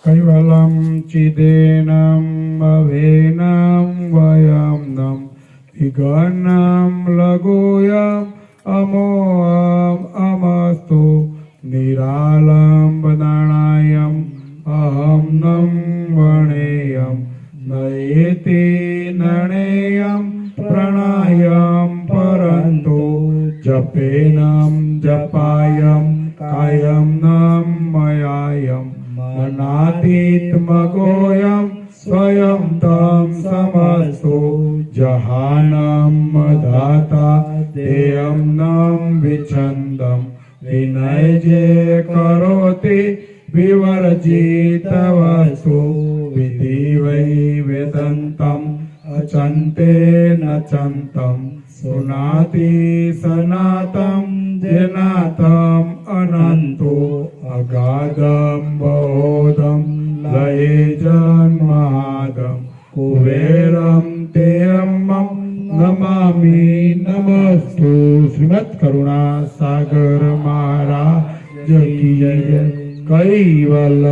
कैवलं चिदेनम् अवेनं वयं नं विगणं लघुयम् अमोहम् अमस्तु निरालम्बनायम् अहं नं वणेयं नयेति नणेयं प्रणायं परन्तु जपेनं जपायं कायं नं मयायं मनातीतमगोयं स्वयं तं समस्तु जहानं दाता देयं नं विचन्दं विनयजे करोति विवर्जितवस्तु विधि वै वेदन्तम् अचन्ते न चन्तं सुनाति सनातं जनातं अनन्तो अगाधं बोधं लये जन्मादं कुबेरं तेयम्मं नमामि नमस्तु। श्रीमद् करुणा सागर महाराज की जय, कैवल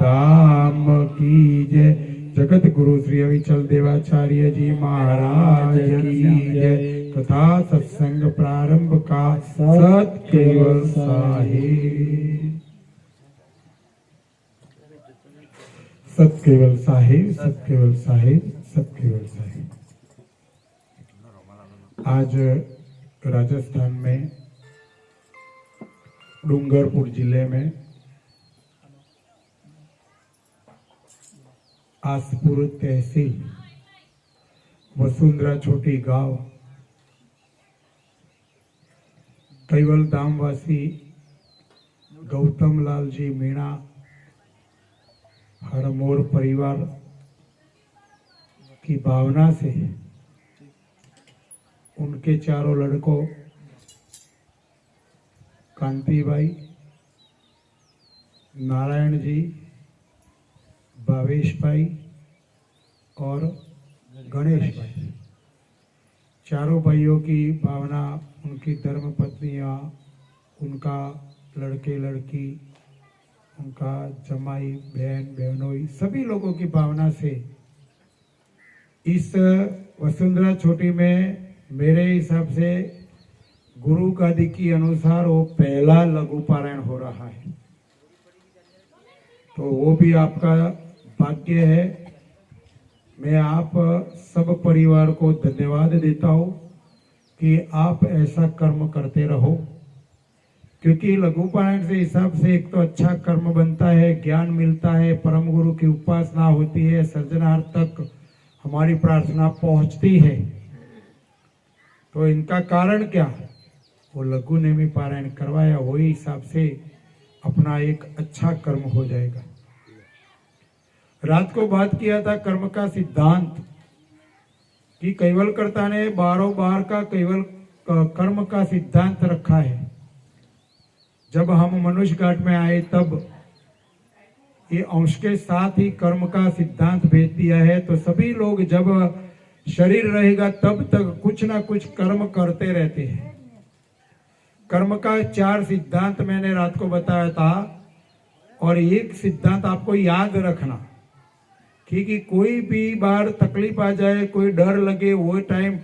धाम की जय, जगत गुरु श्री अविचल देवाचार्य जी महाराज की जय। कथा सत्संग प्रारंभ का सत केवल साहिब, सत केवल साहिब, सत केवल साहिब, सत केवल साहिब। आज राजस्थान में डूंगरपुर जिले में आसपुर तहसील वसुंधरा छोटी गांव कैवल धामवासी गौतम लाल जी मीणा हरमोर परिवार की भावना से उनके चारों लड़कों कांतिबाई, नारायण जी, भावेश भाई और गणेश भाई, चारों भाइयों की भावना, उनकी धर्म पत्नियां, उनका लड़के लड़की, उनका जमाई बहन बहनोई, सभी लोगों की भावना से इस वसुंधरा छोटी में मेरे हिसाब से गुरु गादी की अनुसार वो पहला लघु पारायण हो रहा है। तो वो भी आपका भाग्य है। मैं आप सब परिवार को धन्यवाद देता हूँ कि आप ऐसा कर्म करते रहो, क्योंकि लघु पारायण से हिसाब से एक तो अच्छा कर्म बनता है, ज्ञान मिलता है, परम गुरु की उपासना होती है, सृजनहार तक हमारी प्रार्थना पहुंचती है। तो इनका कारण क्या, वो लघु नेमी पारायण करवाया, वही हिसाब से अपना एक अच्छा कर्म हो जाएगा। रात को बात किया था कर्म का सिद्धांत कि कैवलकर्ता ने बारों बार का कैवल कर्म का सिद्धांत रखा है। जब हम मनुष्य घाट में आए तब ये अंश के साथ ही कर्म का सिद्धांत भेज दिया है। तो सभी लोग जब शरीर रहेगा तब तक कुछ ना कुछ कर्म करते रहते हैं। कर्म का 4 सिद्धांत मैंने रात को बताया था, और एक सिद्धांत आपको याद रखना, क्योंकि कोई भी बार तकलीफ आ जाए, कोई डर लगे, वो टाइम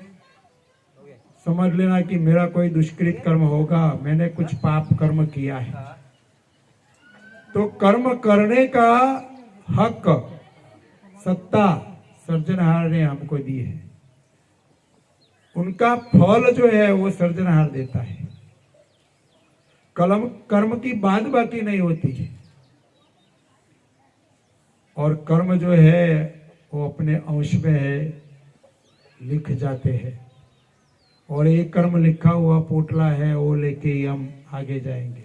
समझ लेना कि मेरा कोई दुष्कृत कर्म होगा, मैंने कुछ पाप कर्म किया है। तो कर्म करने का हक, सत्ता सृजनहार ने हमको दी है। उनका फल जो है वो सृजनहार देता है। कर्म की बात बाकी नहीं होती है, और कर्म जो है वो अपने अंश में है, लिख जाते हैं। और एक कर्म लिखा हुआ पोटला है, वो लेके ही हम आगे जाएंगे,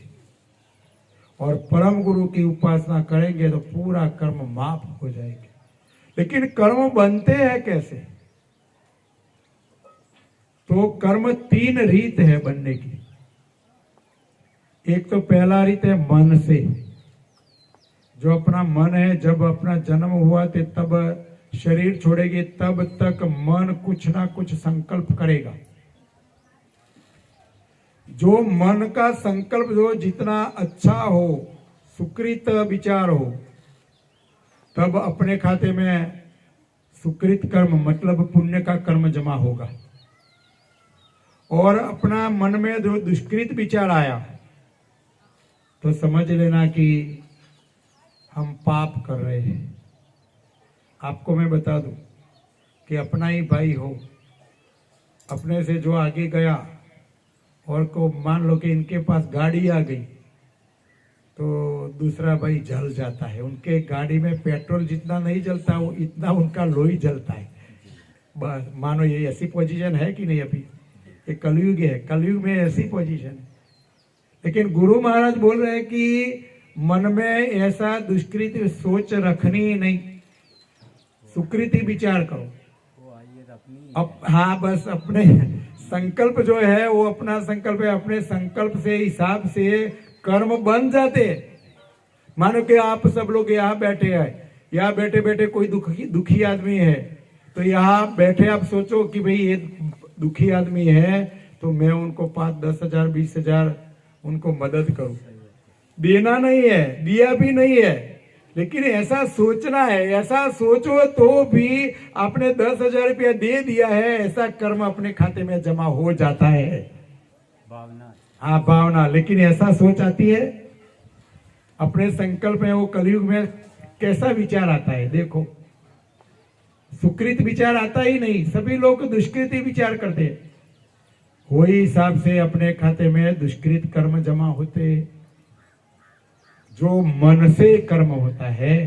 और परम गुरु की उपासना करेंगे तो पूरा कर्म माफ हो जाएंगे। लेकिन कर्म बनते हैं कैसे? तो कर्म 3 रीत है बनने की। एक तो पहला रीत है मन से। जो अपना मन है, जब अपना जन्म हुआ थे तब शरीर छोड़ेगी तब तक मन कुछ ना कुछ संकल्प करेगा। जो मन का संकल्प जो जितना अच्छा हो, सुकृत विचार हो, तब अपने खाते में सुकृत कर्म मतलब पुण्य का कर्म जमा होगा। और अपना मन में जो दुष्कृत विचार आया तो समझ लेना कि हम पाप कर रहे हैं। आपको मैं बता दूं कि अपना ही भाई हो, अपने से जो आगे गया और को मान लो कि इनके पास गाड़ी आ गई तो दूसरा भाई जल जाता है। उनके गाड़ी में पेट्रोल जितना नहीं जलता वो इतना उनका लोही जलता है। बस मानो ये ऐसी पोजीशन है कि नहीं, अभी ये कलयुग है, कलयुग में ऐसी पोजीशन है। लेकिन गुरु महाराज बोल रहे हैं कि मन में ऐसा दुष्कृत सोच रखनी ही नहीं, सुकृति विचार करो। अब हाँ बस अपने संकल्प जो है वो अपना संकल्प है, अपने संकल्प से हिसाब से कर्म बन जाते। मानो कि आप सब लोग यहाँ बैठे हैं, यहाँ बैठे बैठे कोई दुखी आदमी है तो यहाँ बैठे आप सोचो कि भाई ये दुखी आदमी है तो मैं उनको 5-10 हजार 20 हजार उनको मदद करूं। देना नहीं है, दिया भी नहीं है, लेकिन ऐसा सोचना है। ऐसा सोचो तो भी आपने 10,000 रुपया दे दिया है, ऐसा कर्म अपने खाते में जमा हो जाता है। भावना, हाँ भावना। लेकिन ऐसा सोच आती है अपने संकल्प में, वो कलयुग में कैसा विचार आता है देखो। सुकृत विचार आता ही नहीं, सभी लोग दुष्कृत ही विचार करते हैं। वही हिसाब से अपने खाते में दुष्कृत कर्म जमा होते। जो मन से कर्म होता है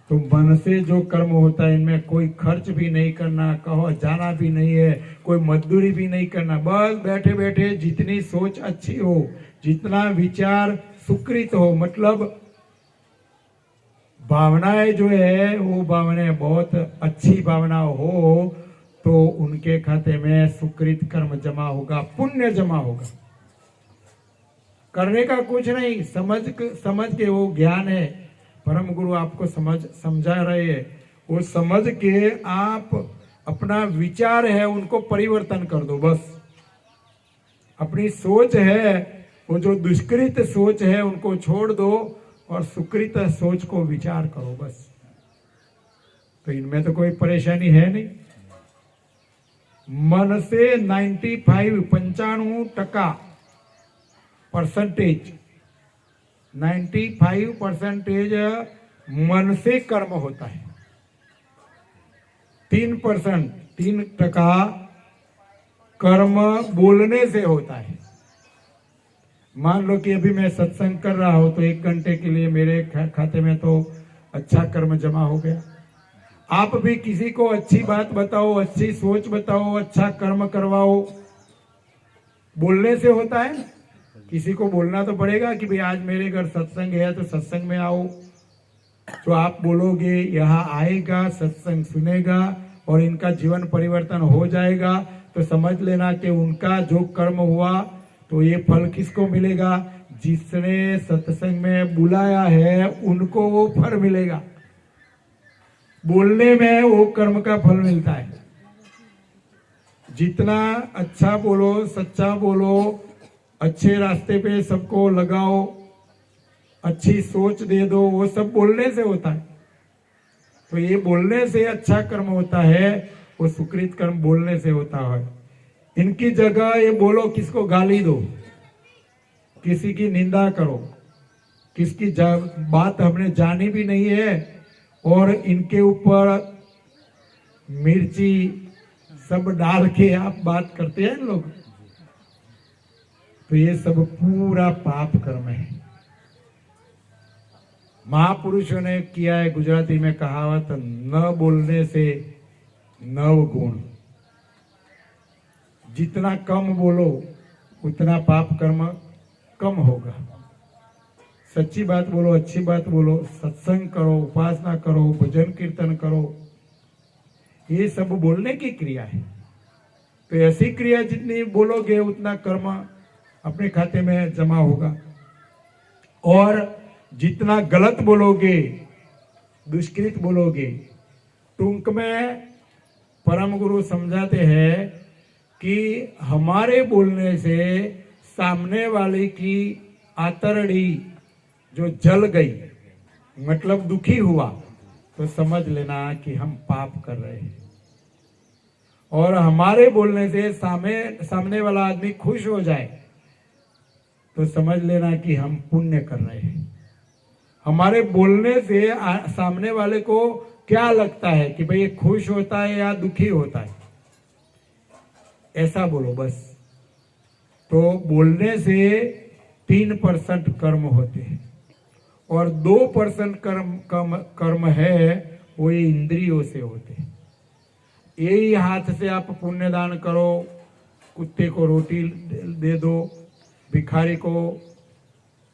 तो मन से जो कर्म होता है इनमें कोई खर्च भी नहीं करना, कहो जाना भी नहीं है, कोई मजदूरी भी नहीं करना। बस बैठे बैठे जितनी सोच अच्छी हो, जितना विचार सुकृत हो, मतलब भावनाएं जो है वो भावनाएं बहुत अच्छी भावना हो तो उनके खाते में सुकृत कर्म जमा होगा, पुण्य जमा होगा। करने का कुछ नहीं, समझ के वो ज्ञान है, परम गुरु आपको समझा रहे हैं। वो समझ के आप अपना विचार है उनको परिवर्तन कर दो। बस अपनी सोच है वो जो दुष्कृत सोच है उनको छोड़ दो और सुकृत सोच को विचार करो बस। तो इनमें तो कोई परेशानी है नहीं। मन से 95% मन से कर्म होता है। 3% कर्म बोलने से होता है। मान लो कि अभी मैं सत्संग कर रहा हूं तो 1 घंटे के लिए मेरे खाते में तो अच्छा कर्म जमा हो गया। आप भी किसी को अच्छी बात बताओ, अच्छी सोच बताओ, अच्छा कर्म करवाओ, बोलने से होता है ना। किसी को बोलना तो पड़ेगा कि भाई आज मेरे घर सत्संग है तो सत्संग में आओ। तो आप बोलोगे, यहाँ आएगा, सत्संग सुनेगा और इनका जीवन परिवर्तन हो जाएगा। तो समझ लेना कि उनका जो कर्म हुआ तो ये फल किसको मिलेगा? जिसने सत्संग में बुलाया है उनको वो फल मिलेगा। बोलने में वो कर्म का फल मिलता है। जितना अच्छा बोलो, सच्चा बोलो, अच्छे रास्ते पे सबको लगाओ, अच्छी सोच दे दो, वो सब बोलने से होता है। तो ये बोलने से अच्छा कर्म होता है, वो सुकृत कर्म बोलने से होता है। इनकी जगह ये बोलो, किसको गाली दो, किसी की निंदा करो, किसकी बात हमने जानी भी नहीं है और इनके ऊपर मिर्ची सब डाल के आप बात करते हैं लोग, तो ये सब पूरा पाप कर्म है। महापुरुषों ने किया है, गुजराती में कहावत, न बोलने से 9 गुण। जितना कम बोलो उतना पाप कर्म कम होगा। सच्ची बात बोलो, अच्छी बात बोलो, सत्संग करो, उपासना करो, भजन कीर्तन करो, ये सब बोलने की क्रिया है। तो ऐसी क्रिया जितनी बोलोगे उतना कर्म अपने खाते में जमा होगा। और जितना गलत बोलोगे, दुष्कृत बोलोगे, टूंक में परम गुरु समझाते हैं कि हमारे बोलने से सामने वाले की आतरड़ी जो जल गई, मतलब दुखी हुआ, तो समझ लेना कि हम पाप कर रहे हैं। और हमारे बोलने से सामने वाला आदमी खुश हो जाए तो समझ लेना कि हम पुण्य कर रहे हैं। हमारे बोलने से सामने वाले को क्या लगता है कि भाई ये खुश होता है या दुखी होता है, ऐसा बोलो बस। तो बोलने से 3% कर्म होते हैं और 2% कर्म है वो ये इंद्रियों से होते हैं। यही हाथ से आप पुण्य दान करो, कुत्ते को रोटी दे दो, भिखारी को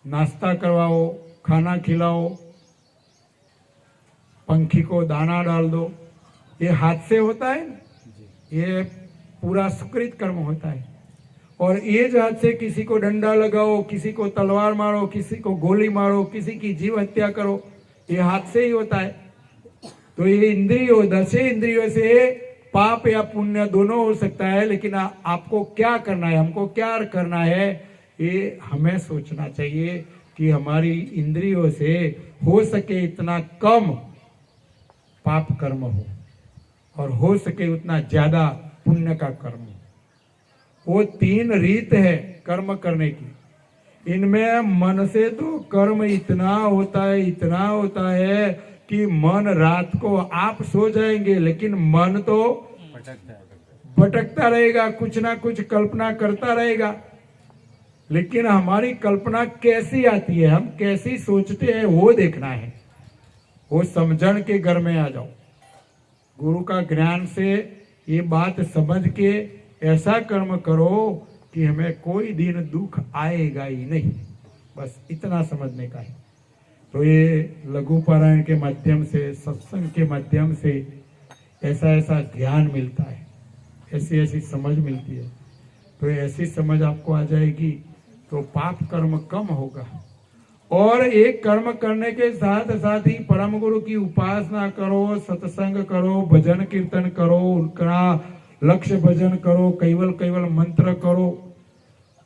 नाश्ता करवाओ, खाना खिलाओ, पंखी को दाना डाल दो, ये हाथ से होता है, ये पूरा सुकृत कर्म होता है। और ये हाथ से किसी को डंडा लगाओ, किसी को तलवार मारो, किसी को गोली मारो, किसी की जीव हत्या करो, ये हाथ से ही होता है। तो ये इंद्रियों, 10 इंद्रियों से पाप या पुण्य दोनों हो सकता है। लेकिन आपको क्या करना है, हमको क्या करना है, ये हमें सोचना चाहिए कि हमारी इंद्रियों से हो सके इतना कम पाप कर्म हो और हो सके उतना ज्यादा पुण्य का कर्म हो। वो 3 रीत है कर्म करने की। इनमें मन से तो कर्म इतना होता है कि मन रात को आप सो जाएंगे लेकिन मन तो भटकता रहेगा, कुछ ना कुछ कल्पना करता रहेगा। लेकिन हमारी कल्पना कैसी आती है, हम कैसी सोचते हैं, वो देखना है। वो समझण के घर में आ जाओ, गुरु का ज्ञान से ये बात समझ के ऐसा कर्म करो कि हमें कोई दिन दुख आएगा ही नहीं, बस इतना समझने का है। तो ये लघु पारायण के माध्यम से, सत्संग के माध्यम से ऐसा ज्ञान मिलता है, ऐसी समझ मिलती है। तो ऐसी समझ आपको आ जाएगी तो पाप कर्म कम होगा। और एक कर्म करने के साथ साथ ही परम गुरु की उपासना करो, सत्संग करो, भजन कीर्तन करो, उनका लक्ष्य भजन करो, केवल मंत्र करो,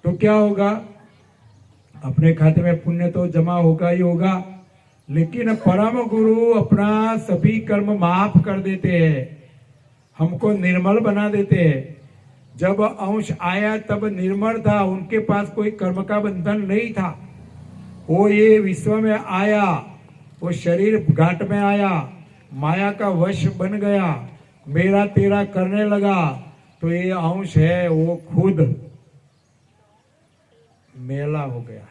तो क्या होगा, अपने खाते में पुण्य तो जमा होगा ही होगा। लेकिन परम गुरु अपना सभी कर्म माफ कर देते हैं, हमको निर्मल बना देते हैं। जब अंश आया तब निर्मल था, उनके पास कोई कर्म का बंधन नहीं था। वो ये विश्व में आया, वो शरीर घाट में आया, माया का वश बन गया, मेरा तेरा करने लगा। तो ये अंश है वो खुद मेला हो गया,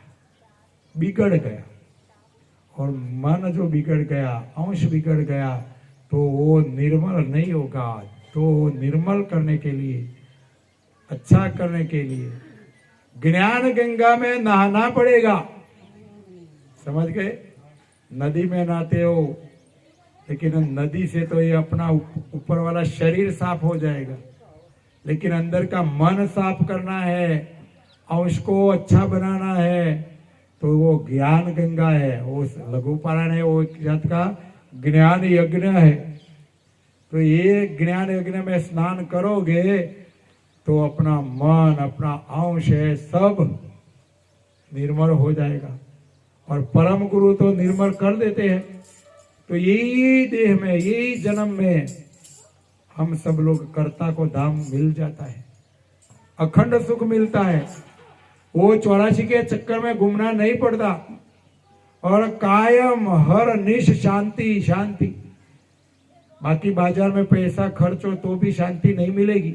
बिगड़ गया। और मन जो बिगड़ गया, अंश बिगड़ गया, तो वो निर्मल नहीं होगा। तो निर्मल करने के लिए, अच्छा करने के लिए ज्ञान गंगा में नहाना पड़ेगा। समझ गए, नदी में नहाते हो, लेकिन नदी से तो ये अपना ऊपर वाला शरीर साफ हो जाएगा, लेकिन अंदर का मन साफ करना है, अंश को अच्छा बनाना है, तो वो ज्ञान गंगा है, वो लघु पारायण है, वो एक जात का ज्ञान यज्ञ है। तो ये ज्ञान यज्ञ में स्नान करोगे तो अपना मन, अपना अंश है, सब निर्मल हो जाएगा। और परम गुरु तो निर्मल कर देते हैं। तो यही देह में, यही जन्म में हम सब लोग कर्ता को धाम मिल जाता है, अखंड सुख मिलता है। वो 84 के चक्कर में घूमना नहीं पड़ता, और कायम हर निश शांति शांति। बाकी बाजार में पैसा खर्च हो तो भी शांति नहीं मिलेगी,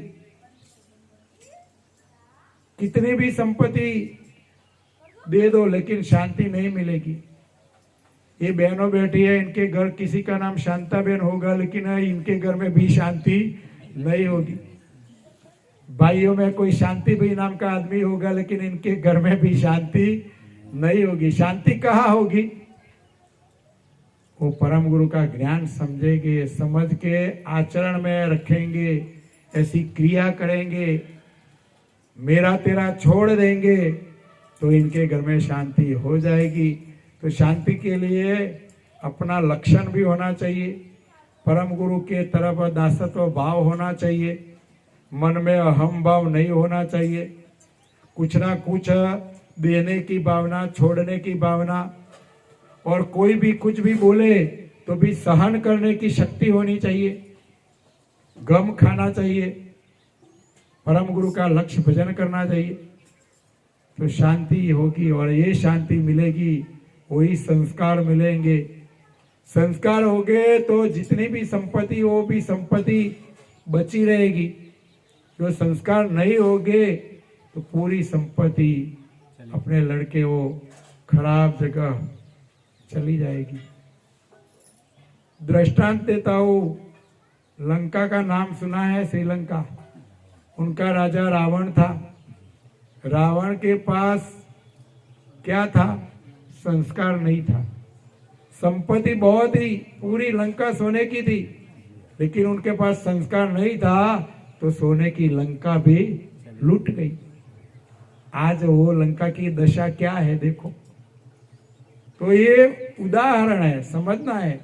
कितनी भी संपत्ति दे दो लेकिन शांति नहीं मिलेगी। ये बहनों बैठी है, इनके घर किसी का नाम शांता बहन होगा, लेकिन इनके घर में भी शांति नहीं होगी। भाइयों में कोई शांति भाई नाम का आदमी होगा, लेकिन इनके घर में भी शांति नहीं होगी। शांति कहाँ होगी? वो परम गुरु का ज्ञान समझेंगे, समझ के आचरण में रखेंगे, ऐसी क्रिया करेंगे, मेरा तेरा छोड़ देंगे, तो इनके घर में शांति हो जाएगी। तो शांति के लिए अपना लक्षण भी होना चाहिए, परम गुरु के तरफ दासत्व भाव होना चाहिए, मन में अहम भाव नहीं होना चाहिए, कुछ ना कुछ देने की भावना, छोड़ने की भावना। और कोई भी कुछ भी बोले तो भी सहन करने की शक्ति होनी चाहिए, गम खाना चाहिए, परम गुरु का लक्ष्य भजन करना चाहिए, तो शांति होगी। और ये शांति मिलेगी, वही संस्कार मिलेंगे। संस्कार हो गए तो जितनी भी संपत्ति हो भी संपत्ति बची रहेगी। जो संस्कार नहीं होगे तो पूरी संपत्ति अपने लड़के वो खराब जगह चली जाएगी। दृष्टांत देता हूं, लंका का नाम सुना है, श्रीलंका। उनका राजा रावण था। रावण के पास क्या था? संस्कार नहीं था। संपत्ति बहुत ही, पूरी लंका सोने की थी, लेकिन उनके पास संस्कार नहीं था, तो सोने की लंका भी लूट गई। आज वो लंका की दशा क्या है देखो। तो ये उदाहरण है, समझना है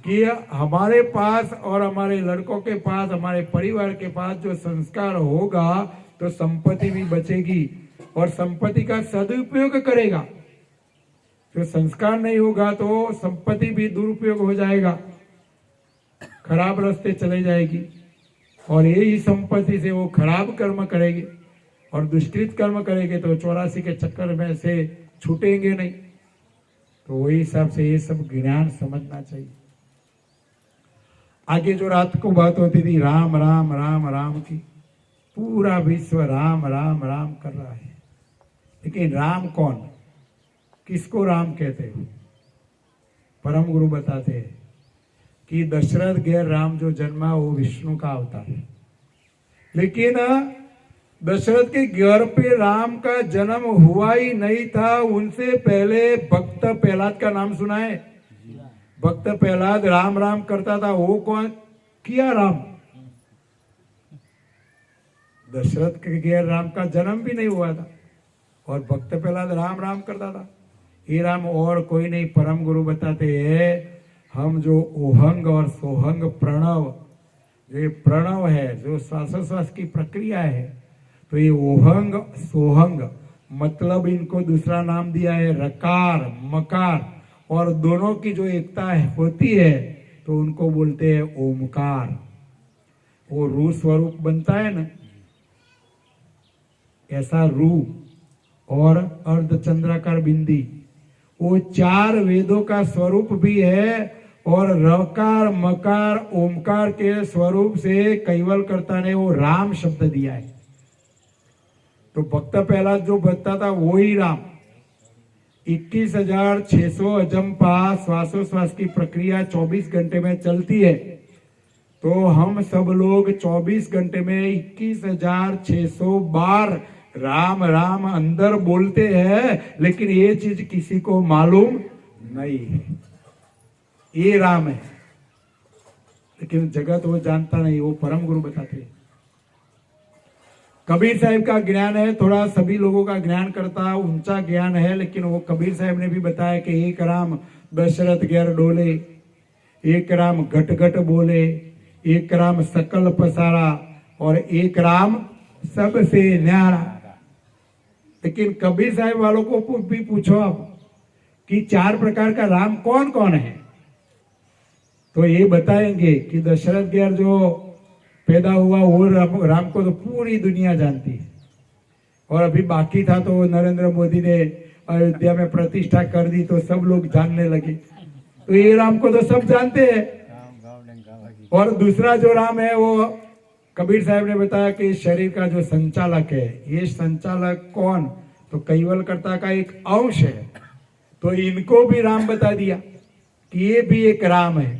कि हमारे पास और हमारे लड़कों के पास, हमारे परिवार के पास जो संस्कार होगा तो संपत्ति भी बचेगी और संपत्ति का सदुपयोग करेगा। जो संस्कार नहीं होगा तो संपत्ति भी दुरुपयोग हो जाएगा, खराब रास्ते चले जाएगी, और यही संपत्ति से वो खराब कर्म करेंगे और दुष्कृत कर्म करेंगे तो 84 के चक्कर में से छूटेंगे नहीं। तो वही हिसाब से ये सब ज्ञान समझना चाहिए। आगे जो रात को बात होती थी राम राम राम राम की, पूरा विश्व राम राम राम कर रहा है, लेकिन राम कौन, किसको राम कहते हो? परम गुरु बताते हैं कि दशरथ गैर राम जो जन्मा वो विष्णु का अवतार है, लेकिन दशरथ के घर पे राम का जन्म हुआ ही नहीं था। उनसे पहले भक्त प्रहलाद का नाम सुना है? भक्त प्रहलाद राम राम करता था, वो कौन किया? राम। दशरथ के गैर राम का जन्म भी नहीं हुआ था और भक्त प्रहलाद राम राम करता था। ये राम और कोई नहीं, परम गुरु बताते हैं हम जो ओहंग और सोहंग प्रणव, जो ये प्रणव है, जो श्वासोश्वास की प्रक्रिया है, तो ये ओहंग सोहंग मतलब इनको दूसरा नाम दिया है रकार मकार, और दोनों की जो एकता होती है तो उनको बोलते हैं ओमकार। वो रू स्वरूप बनता है ना, ऐसा रू और अर्धचंद्राकार बिंदी, वो 4 वेदों का स्वरूप भी है और रकार मकार ओमकार के स्वरूप से कैवलकर्ता ने वो राम शब्द दिया है। तो भक्त प्रहलाद जो बता था वही राम। 21,600 अजंपा श्वासोश्वास की प्रक्रिया 24 घंटे में चलती है, तो हम सब लोग 24 घंटे में 21,600 बार राम राम अंदर बोलते हैं, लेकिन ये चीज किसी को मालूम नहीं है। ये राम है, लेकिन जगत वो जानता नहीं, वो परम गुरु बताते हैं। कबीर साहिब का ज्ञान है, थोड़ा सभी लोगों का ज्ञान करता ऊंचा ज्ञान है, लेकिन वो कबीर साहिब ने भी बताया कि एक राम दशरथ गैर डोले, एक राम घट घट बोले, एक राम सकल पसारा और एक राम सबसे न्यारा। लेकिन कबीर साहिब वालों को भी पूछो आप कि 4 प्रकार का राम कौन कौन है, तो ये बताएंगे कि दशरथ गैर जो पैदा हुआ वो राम को तो पूरी दुनिया जानती है, और अभी बाकी था तो नरेंद्र मोदी ने अयोध्या में प्रतिष्ठा कर दी तो सब लोग जानने लगे, तो ये राम को तो सब जानते हैं। और दूसरा जो राम है वो कबीर साहब ने बताया कि शरीर का जो संचालक है, ये संचालक कौन, तो कैवलकर्ता का एक अंश है, तो इनको भी राम बता दिया कि ये भी एक राम है,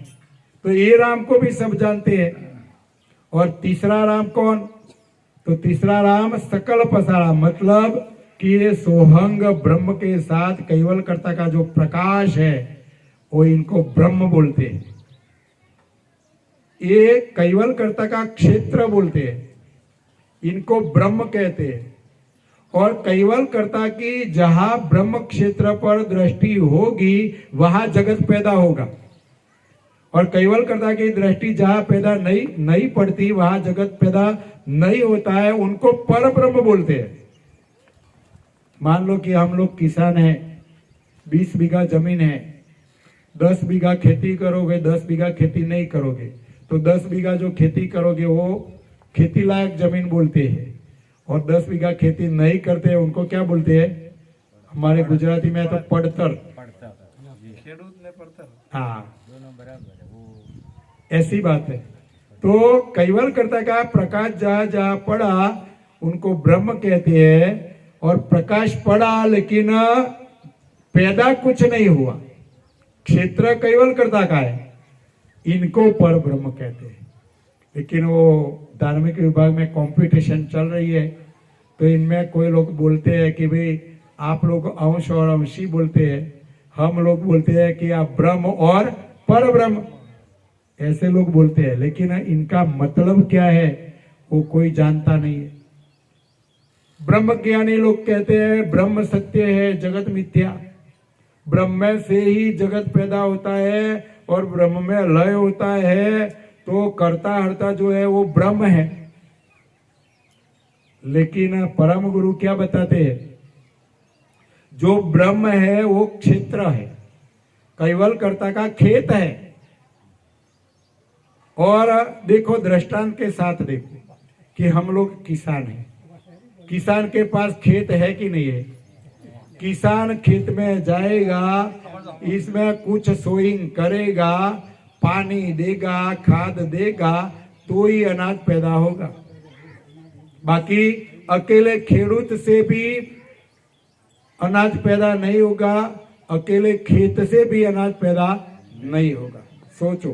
तो ये राम को भी सब जानते हैं। और तीसरा राम कौन, तो तीसरा राम सकल पसारा, मतलब कि ये सोहंग ब्रह्म के साथ कैवलकर्ता का जो प्रकाश है वो इनको ब्रह्म बोलते हैं। ये कैवलकर्ता का क्षेत्र बोलते हैं, इनको ब्रह्म कहते हैं। और कैवलकर्ता की जहां ब्रह्म क्षेत्र पर दृष्टि होगी वहां जगत पैदा होगा, और कैवलकर्ता की दृष्टि जहां पैदा नहीं पड़ती वहां जगत पैदा नहीं होता है, उनको पर ब्रह्म बोलते हैं। मान लो कि हम लोग किसान हैं, 20 बीघा जमीन है, 10 बीघा खेती करोगे, 10 बीघा खेती नहीं करोगे, तो 10 बीघा जो खेती करोगे वो खेती लायक जमीन बोलते हैं, और 10 बीघा खेती नहीं करते हैं उनको क्या बोलते हैं? हमारे गुजराती में तो पड़तर। हाँ, ऐसी बात है। तो कैवल कर्ता का प्रकाश जहां जहां पड़ा उनको ब्रह्म कहते हैं, और प्रकाश पड़ा लेकिन पैदा कुछ नहीं हुआ। क्षेत्र कैवल कर्ता का है, इनको पर ब्रह्म कहते हैं। लेकिन वो धार्मिक विभाग में कंपटीशन चल रही है, तो इनमें कोई लोग बोलते हैं कि भाई आप लोग अंश और अंशी बोलते हैं, हम लोग बोलते हैं कि आप ब्रह्म और पर ब्रह्म, ऐसे लोग बोलते हैं। लेकिन इनका मतलब क्या है वो कोई जानता नहीं है। ब्रह्म ज्ञानी लोग कहते हैं ब्रह्म सत्य है, जगत मिथ्या। ब्रह्म से ही जगत पैदा होता है और ब्रह्म में लय होता है, तो कर्ता हर्ता जो है वो ब्रह्म है। लेकिन परम गुरु क्या बताते हैं? जो ब्रह्म है वो क्षेत्र है, कैवल कर्ता का खेत है। और देखो दृष्टांत के साथ देखो कि हम लोग किसान हैं, किसान के पास खेत है कि नहीं है? किसान खेत में जाएगा, इसमें कुछ सोइंग करेगा, पानी देगा, खाद देगा, तो ही अनाज पैदा होगा। बाकी अकेले खेडूत से भी अनाज पैदा नहीं होगा, अकेले खेत से भी अनाज पैदा नहीं होगा। सोचो,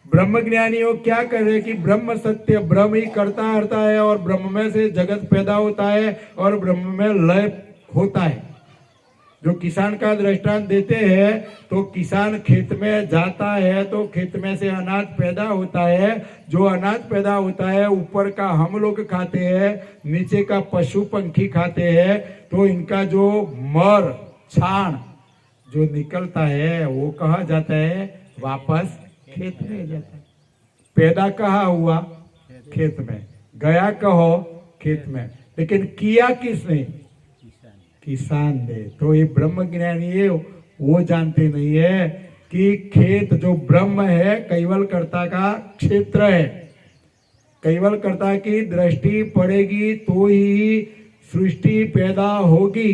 ब्रह्म ज्ञानियों क्या कर रहे कि ब्रह्म सत्य, ब्रह्म ही करता हरता है, और ब्रह्म में से जगत पैदा होता है और ब्रह्म में लय होता है। जो किसान का दृष्टांत देते हैं, तो किसान खेत में जाता है तो खेत में से अनाज पैदा होता है। जो अनाज पैदा होता है ऊपर का हम लोग खाते हैं, नीचे का पशु पंखी खाते हैं। तो इनका जो मर छाण जो निकलता है वो कहाँ जाता है? वापस खेत में जाता है। पैदा कहाँ हुआ? खेत में। गया कहो? खेत में। लेकिन किया किसने? किसान ने। तो ये ब्रह्म ज्ञानी है, वो जानते नहीं है कि खेत जो ब्रह्म है कैवल कर्ता का क्षेत्र है। कैवल कर्ता की दृष्टि पड़ेगी तो ही सृष्टि पैदा होगी।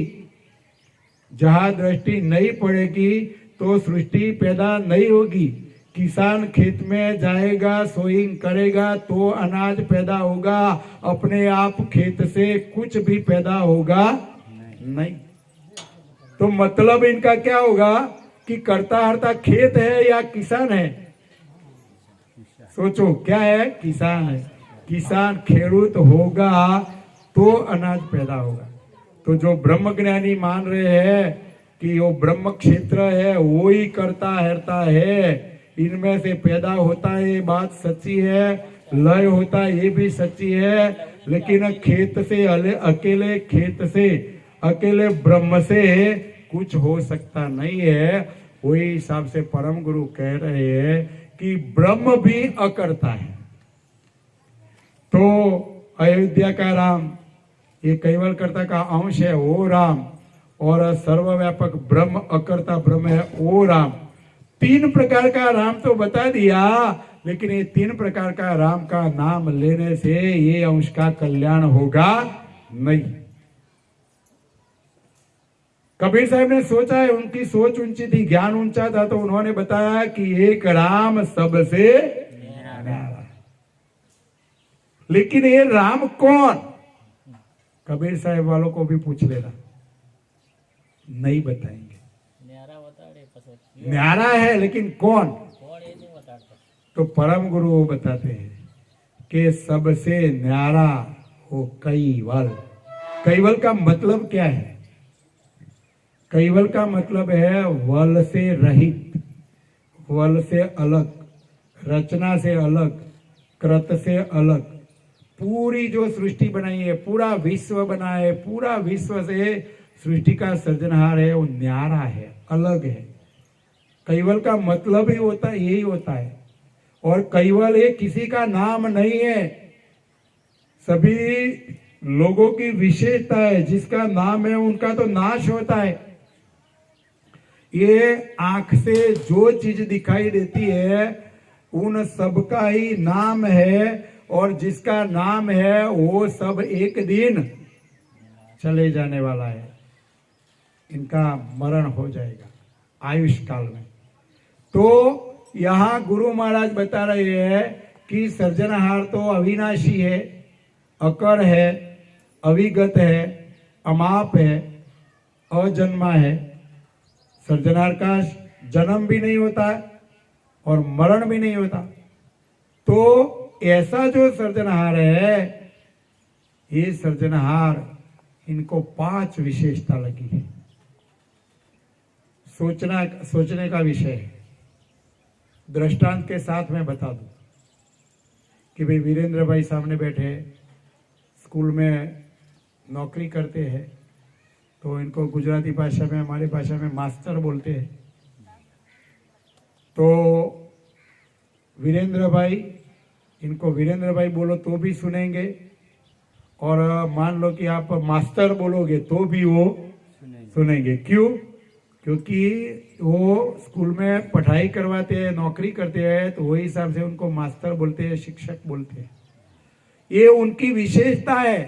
जहां दृष्टि नहीं पड़ेगी तो सृष्टि पैदा नहीं होगी। किसान खेत में जाएगा, सोइंग करेगा तो अनाज पैदा होगा। अपने आप खेत से कुछ भी पैदा होगा नहीं। तो मतलब इनका क्या होगा कि कर्ता हर्ता खेत है या किसान है? सोचो, क्या है? किसान है। किसान खेडूत होगा तो अनाज पैदा होगा। तो जो ब्रह्म ज्ञानी मान रहे हैं कि वो ब्रह्म क्षेत्र है, वो ही करता हरता है, इनमें से पैदा होता है, ये बात सच्ची है। लय होता है, ये भी सच्ची है। लेकिन खेत से अकेले खेत से अकेले ब्रह्म से कुछ हो सकता नहीं है। वही हिसाब से परम गुरु कह रहे हैं कि ब्रह्म भी अकर्ता है। तो अयोध्या का राम ये कैवल कर्ता का अंश है, वो राम, और सर्वव्यापक ब्रह्म अकर्ता ब्रह्म है, वो राम। 3 प्रकार का राम तो बता दिया, लेकिन ये 3 प्रकार का राम का नाम लेने से ये अंश का कल्याण होगा नहीं। कबीर साहब ने सोचा है, उनकी सोच ऊंची थी, ज्ञान ऊंचा था, तो उन्होंने बताया कि एक राम सबसे न्यारा। लेकिन ये राम कौन? कबीर साहब वालों को भी पूछ लेना, नहीं बताएंगे। न्यारा है लेकिन कौन? तो परम गुरु वो बताते हैं कि सबसे न्यारा हो कैवल। कैवल का मतलब क्या है? कैवल का मतलब है वल से रहित, वल से अलग, रचना से अलग, कृत से अलग। पूरी जो सृष्टि बनाई है, पूरा विश्व बना है, पूरा विश्व से सृष्टि का सृजनहार है, वो न्यारा है, अलग है। कैवल का मतलब ही होता है, यही होता है। और कैवल ये किसी का नाम नहीं है, सभी लोगों की विशेषता है। जिसका नाम है उनका तो नाश होता है। ये आंख से जो चीज दिखाई देती है उन सब का ही नाम है, और जिसका नाम है वो सब एक दिन चले जाने वाला है, इनका मरण हो जाएगा आयुष काल में। तो यहाँ गुरु महाराज बता रहे हैं कि सृजनहार तो अविनाशी है, अकर है, अविगत है, अमाप है, अजन्मा है। सृजनहार का जन्म भी नहीं होता और मरण भी नहीं होता। तो ऐसा जो सृजनहार है, ये सृजनहार, इनको 5 विशेषता लगी है। सोचने का विषय है। दृष्टांत के साथ मैं बता दूं कि भाई वीरेंद्र भाई सामने बैठे, स्कूल में नौकरी करते हैं, तो इनको गुजराती भाषा में, हमारी भाषा में मास्टर बोलते हैं। तो वीरेंद्र भाई, इनको वीरेंद्र भाई बोलो तो भी सुनेंगे, और मान लो कि आप मास्टर बोलोगे तो भी वो सुनेंगे। क्यों? क्योंकि वो स्कूल में पढ़ाई करवाते हैं, नौकरी करते हैं, तो वही हिसाब से उनको मास्टर बोलते हैं, शिक्षक बोलते हैं। ये उनकी विशेषता है।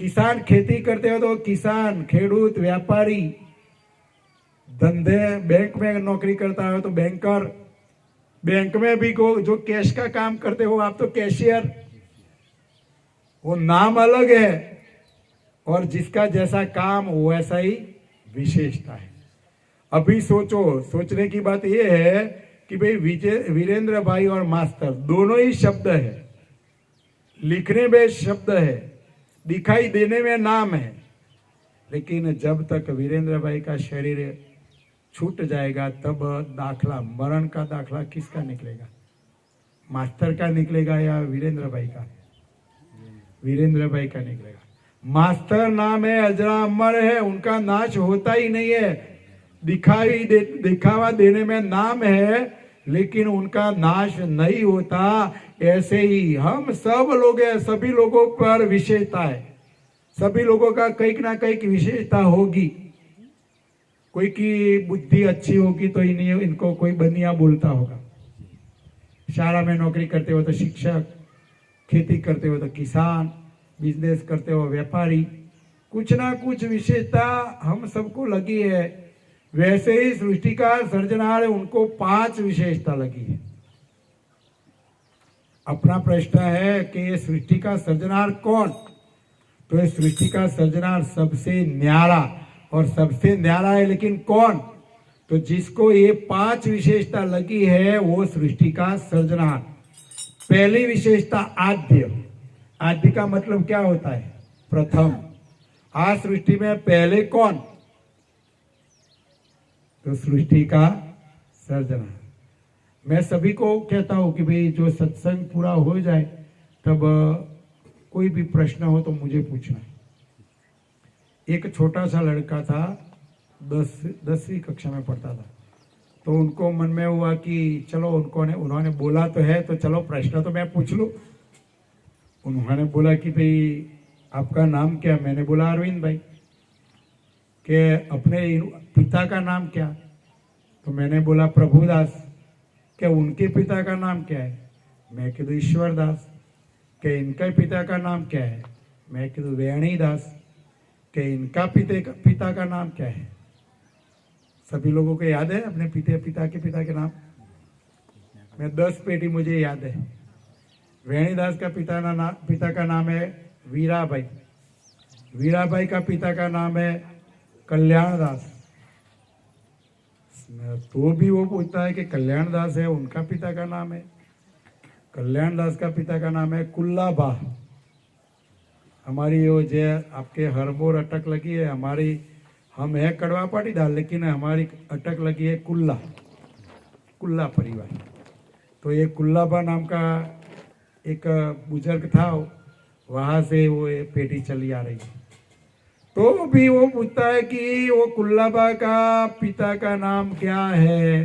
किसान खेती करते हो तो किसान, खेडूत, व्यापारी, धंधे, बैंक में नौकरी करता है तो बैंकर, बैंक में भी जो कैश का काम करते हो आप तो कैशियर। वो नाम अलग है और जिसका जैसा काम वैसा ही विशेषता है। अभी सोचने की बात यह है कि भाई वीरेंद्र भाई और मास्टर दोनों ही शब्द है, लिखने में शब्द है, दिखाई देने में नाम है, लेकिन जब तक वीरेंद्र भाई का शरीर छूट जाएगा तब दाखला, मरण का दाखला किसका निकलेगा? मास्टर का निकलेगा या वीरेंद्र भाई का? वीरेंद्र भाई का निकलेगा। मास्टर नाम है, अजरा अमर है, उनका नाश होता ही नहीं है। दिखावा देने में नाम है, लेकिन उनका नाश नहीं होता। ऐसे ही हम सब लोग हैं, सभी लोगों पर विशेषता है। सभी लोगों का कहीं ना कहीं विशेषता होगी। कोई की बुद्धि अच्छी होगी तो इनको कोई बनिया बोलता होगा, शाला में नौकरी करते हो तो शिक्षक, खेती करते हो तो किसान, बिजनेस करते हो व्यापारी। कुछ ना कुछ विशेषता हम सबको लगी है। वैसे ही सृष्टि का सर्जनहार, उनको 5 विशेषता लगी है। अपना प्रश्न है कि ये सृष्टि का सर्जनहार कौन? तो ये सृष्टि का सर्जनहार सबसे न्यारा, और सबसे न्यारा है लेकिन कौन? तो जिसको ये 5 विशेषता लगी है वो सृष्टि का सर्जनहार। पहली विशेषता आद्य। आद्य का मतलब क्या होता है? प्रथम। आज सृष्टि में पहले कौन? तो सृष्टि का सर्जनहार। मैं सभी को कहता हूं कि भाई जो सत्संग पूरा हो जाए तब कोई भी प्रश्न हो तो मुझे पूछना। एक छोटा सा लड़का था, 10वीं कक्षा में पढ़ता था, तो उनको मन में हुआ कि चलो उन्होंने बोला तो है तो चलो प्रश्न तो मैं पूछ लूं। उन्होंने बोला कि भाई आपका नाम क्या? मैंने बोला अरविंद भाई। कि अपने पिता का नाम क्या? तो मैंने बोला प्रभुदास। क्या उनके पिता का नाम क्या है? मैं कह दूं ईश्वरदास। क्या इनके पिता का नाम क्या है? मैं कह दूं वेणीदास। क्या इनका पिता का नाम क्या है? सभी लोगों को याद है अपने पिता के नाम? मैं 10 पेटी मुझे याद है। वेणीदास का पिता का नाम है वीराबाई। वीराबाई का पिता का नाम है कल्याणदास। तो भी वो पूछता है कि कल्याणदास है, उनका पिता का नाम है? कल्याणदास का पिता का नाम है कुल्लाबा। हमारी वो जो आपके हरबोर अटक लगी है, हम है कड़वा पाटीदार, लेकिन हमारी अटक लगी है कुल्ला परिवार। तो ये कुल्लाबा नाम का एक बुजुर्ग था, वहां से वो पेटी चली आ रही है। तो भी वो पूछता है कि वो कुल्लाबा का पिता का नाम क्या है?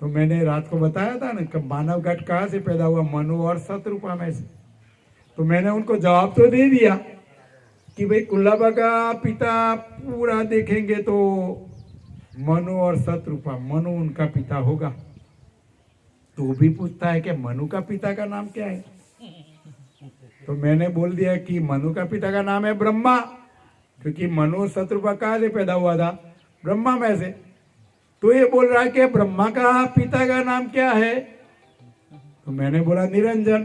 तो मैंने रात को बताया था ना कि मानव घट कहाँ से पैदा हुआ? मनु और शतरूपा में से। तो मैंने उनको जवाब तो दे दिया, कि भाई कुल्लाबा का पिता पूरा देखेंगे तो मनु और शत्रुपा, मनु उनका पिता होगा। तो भी पूछता है कि मनु का पिता का नाम क्या है? तो मैंने बोल दिया कि मनु का पिता का नाम है ब्रह्मा, क्योंकि मनु शत्रुपा कहाँ से पैदा हुआ था? ब्रह्मा में से। तो ये बोल रहा है कि ब्रह्मा का पिता का नाम क्या है? तो मैंने बोला निरंजन,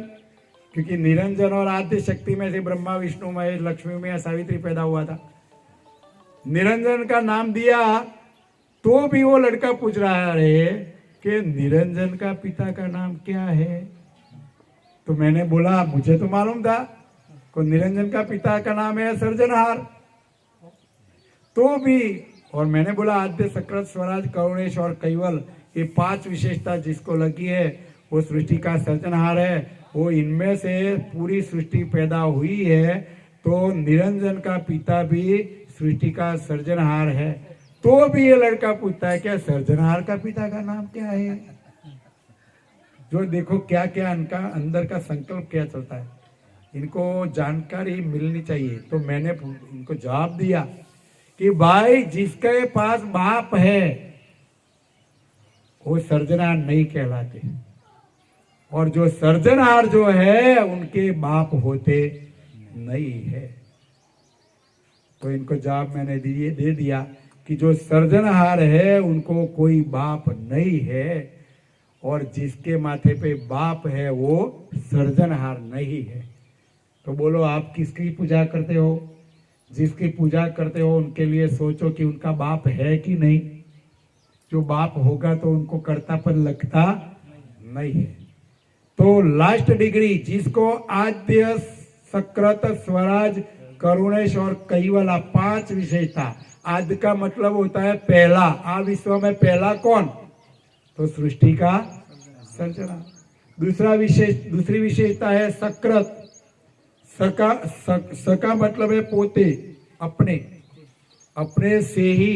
क्योंकि निरंजन और आद्य शक्ति में से ब्रह्मा विष्णु महेश लक्ष्मी में सावित्री पैदा हुआ था। निरंजन का नाम दिया तो भी वो लड़का पूछ रहा है कि निरंजन का पिता का नाम क्या है? तो मैंने बोला मुझे तो मालूम था को निरंजन का पिता का नाम है सर्जनहार। तो भी, और मैंने बोला आद्य सकृत स्वराज करुणेश और कैवल, ये 5 विशेषता जिसको लगी है वो सृष्टि का सर्जनहार है। वो इनमें से पूरी सृष्टि पैदा हुई है, तो निरंजन का पिता भी सृष्टि का सर्जनहार है। तो भी ये लड़का पूछता है क्या सर्जनहार का पिता का नाम क्या है? जो देखो क्या क्या इनका अंदर का संकल्प क्या चलता है, इनको जानकारी मिलनी चाहिए। तो मैंने इनको जवाब दिया कि भाई जिसके पास बाप है वो सर्जनहार नहीं कहलाते, और जो सर्जनहार जो है उनके बाप होते नहीं है। तो इनको जवाब मैंने दे दिया कि जो सर्जनहार है उनको कोई बाप नहीं है, और जिसके माथे पे बाप है वो सर्जनहार नहीं है। तो बोलो आप किसकी पूजा करते हो? जिसकी पूजा करते हो उनके लिए सोचो कि उनका बाप है कि नहीं। जो बाप होगा तो उनको कर्तापन लगता नहीं है। तो लास्ट डिग्री जिसको आद्य सकृत स्वराज करुणेश और कैवला 5 विशेषता। आद्य का मतलब होता है पहला। आ विश्व में पहला कौन? तो सृष्टि का सर्जना। दूसरी विशेषता है सकृत। सका मतलब है पोते, अपने से ही।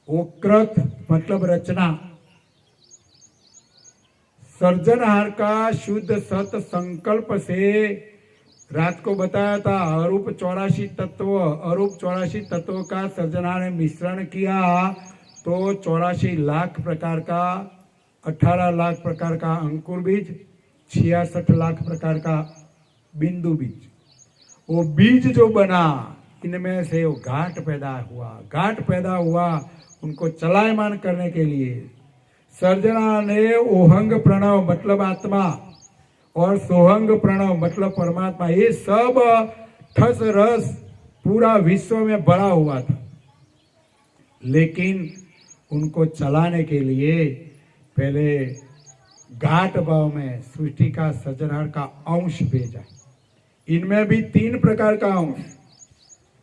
वो कृत मतलब रचना। सर्जनहार का शुद्ध सत संकल्प से, रात को बताया था अरूप 84 तत्व, अरूप 84 तत्व का सर्जनहार ने मिश्रण किया तो 84 लाख प्रकार का, 18 लाख प्रकार का अंकुर बीज, 66 लाख प्रकार का बिंदु बीज। वो बीज जो बना इनमें से वो घाट पैदा हुआ। उनको चलायमान करने के लिए सर्जना ने ओहंग प्रणव मतलब आत्मा और सोहंग प्रणव मतलब परमात्मा, ये सब ठस रस पूरा विश्व में भरा हुआ था। लेकिन उनको चलाने के लिए पहले घाट भाव में सृष्टि का सर्जनहार का अंश भेजा। इनमें भी 3 प्रकार का अंश।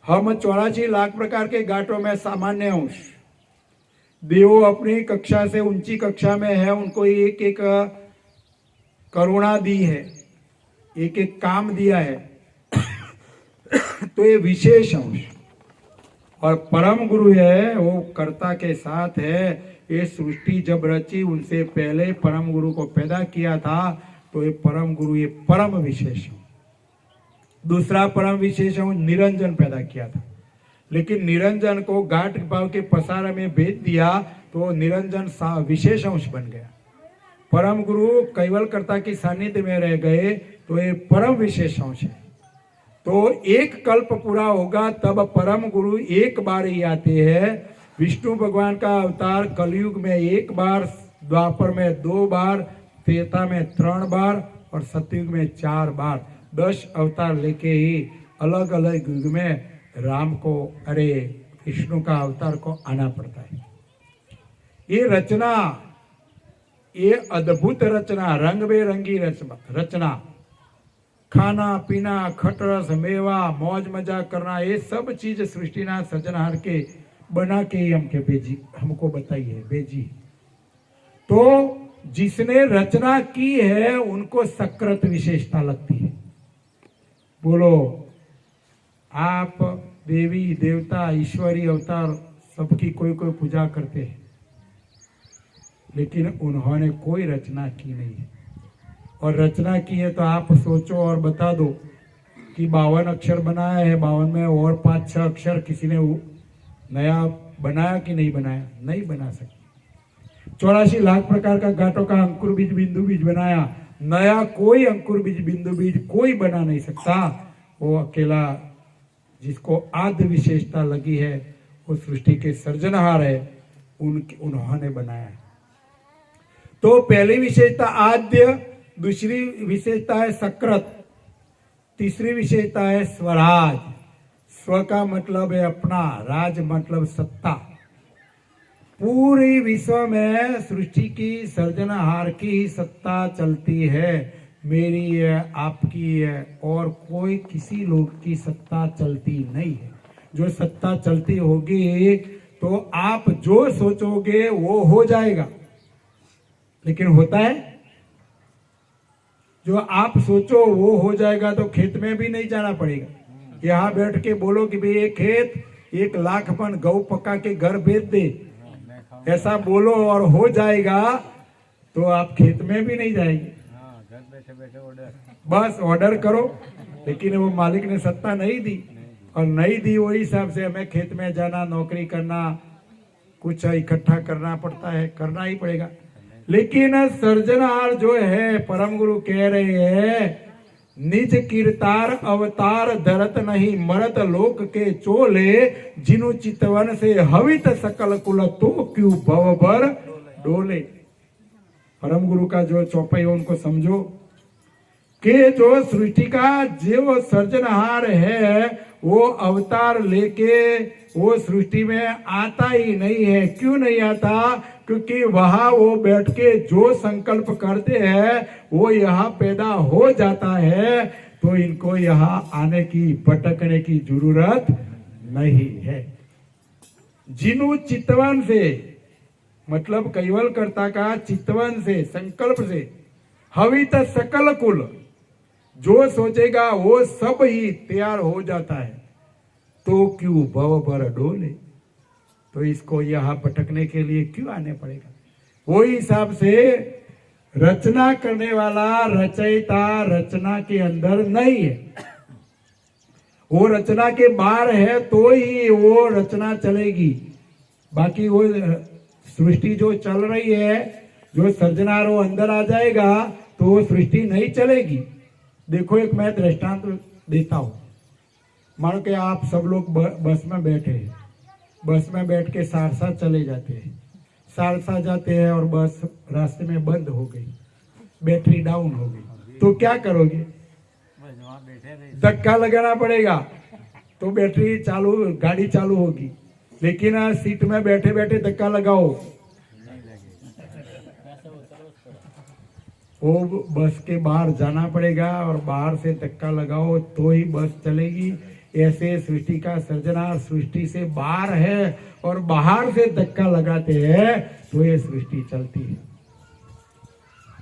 हम 84 लाख प्रकार के घाटों में सामान्य अंश। देवो अपनी कक्षा से ऊंची कक्षा में है, उनको एक एक करुणा दी है, एक एक काम दिया है। तो ये विशेष अंश। और परम गुरु है वो कर्ता के साथ है। ये सृष्टि जब रची उनसे पहले परम गुरु को पैदा किया था, तो ये परम गुरु ये परम विशेष। दूसरा परम विशेष निरंजन पैदा किया था, लेकिन निरंजन को घाट भाव के पसारे में भेज दिया तो निरंजन विशेष अंश बन गया। परम गुरु कैवल कर्ता की सानिध्य में रह गए तो ये परम विशेष अंश है। तो एक कल्प पूरा होगा तब परम गुरु एक बार ही आते हैं। विष्णु भगवान का अवतार कलयुग में 1 बार, द्वापर में 2 बार, त्रेता में 3 बार और सतयुग में 4 बार। 10 अवतार लेके ही अलग अलग युग में राम को, विष्णु का अवतार को आना पड़ता है। ये रचना, ये अद्भुत रचना, रंग बेरंगी रचना, खाना पीना, खटरस मेवा, मौज मजाक करना, ये सब चीज सृष्टि ना सर्जनहार के बना के हमको बताई है, भेजी। तो जिसने रचना की है उनको सकृत विशेषता लगती है। बोलो आप देवी देवता ईश्वरी अवतार सबकी कोई कोई पूजा करते हैं, लेकिन उन्होंने कोई रचना की नहीं है। और रचना की है तो आप सोचो और बता दो कि 52 अक्षर बनाया है, 52 में और 5-6 अक्षर किसी ने नया बनाया कि नहीं बनाया? नहीं बना सकते। 84 लाख प्रकार का घाटों का अंकुर बीज बिंदु बीज बनाया, नया कोई अंकुर बीज बिंदु बीज कोई बना नहीं सकता। वो अकेला जिसको आद्य विशेषता लगी है वो सृष्टि के सर्जनहार है, उन्होंने बनाया है। तो पहली विशेषता आद्य, दूसरी विशेषता है सकृत, तीसरी विशेषता है स्वराज। स्व का मतलब है अपना, राज मतलब सत्ता। पूरी विश्व में सृष्टि की सर्जनहार की ही सत्ता चलती है, मेरी है, आपकी है, और कोई किसी लोग की सत्ता चलती नहीं है। जो सत्ता चलती होगी तो आप जो सोचोगे वो हो जाएगा, लेकिन होता है? जो आप सोचो वो हो जाएगा तो खेत में भी नहीं जाना पड़ेगा। यहाँ बैठ के बोलो कि भाई ये खेत 1 लाख मन गऊ पका के घर बेच दे, ऐसा बोलो और हो जाएगा, तो आप खेत में भी नहीं जाएंगे। घर बैठे बैठे ऑर्डर, बस ऑर्डर करो, लेकिन वो मालिक ने सत्ता नहीं दी, और नहीं दी वही हिसाब से हमें खेत में जाना, नौकरी करना, कुछ इकट्ठा करना पड़ता है, करना ही पड़ेगा। लेकिन सर्जनहार जो है, परम गुरु कह रहे हैं, निज कीर्तार अवतार धरत नहीं, मरत लोक के चोले, जिनु चितवन से हवित सकल कुल, तो क्यों भव भर डोले। परम गुरु का जो चौपाई उनको समझो कि जो सृष्टि का जो सर्जनहार है वो अवतार लेके वो सृष्टि में आता ही नहीं है। क्यों नहीं आता? क्योंकि वहां वो बैठ के जो संकल्प करते हैं वो यहाँ पैदा हो जाता है, तो इनको यहाँ आने की, भटकने की जरूरत नहीं है। जिनु चितवन से मतलब कैवल कर्ता का चितवन से, संकल्प से, हवित सकल कुल, जो सोचेगा वो सब ही तैयार हो जाता है, तो क्यों भव भर डोले। तो इसको यहाँ भटकने के लिए क्यों आने पड़ेगा? वही हिसाब से रचना करने वाला रचयिता रचना के अंदर नहीं है, वो रचना के बाहर है, तो ही वो रचना चलेगी। बाकी वो सृष्टि जो चल रही है, जो सर्जनहार वो अंदर आ जाएगा तो वो सृष्टि नहीं चलेगी। देखो एक मैं दृष्टांत देता हूं। मानो कि आप सब लोग बस में बैठे हैं, बस में बैठ के सहरसा चले जाते हैं, सहरसा जाते हैं और बस रास्ते में बंद हो गई, बैटरी डाउन हो गई, तो क्या करोगे? धक्का लगाना पड़ेगा, तो बैटरी चालू, गाड़ी चालू होगी। लेकिन आज सीट में बैठे बैठे धक्का लगाओ, वो बस के बाहर जाना पड़ेगा, और बाहर से धक्का लगाओ तो ही बस चलेगी। ऐसे सृष्टि का सर्जनहार सृष्टि से बाहर है, और बाहर से धक्का लगाते हैं तो ये सृष्टि चलती है।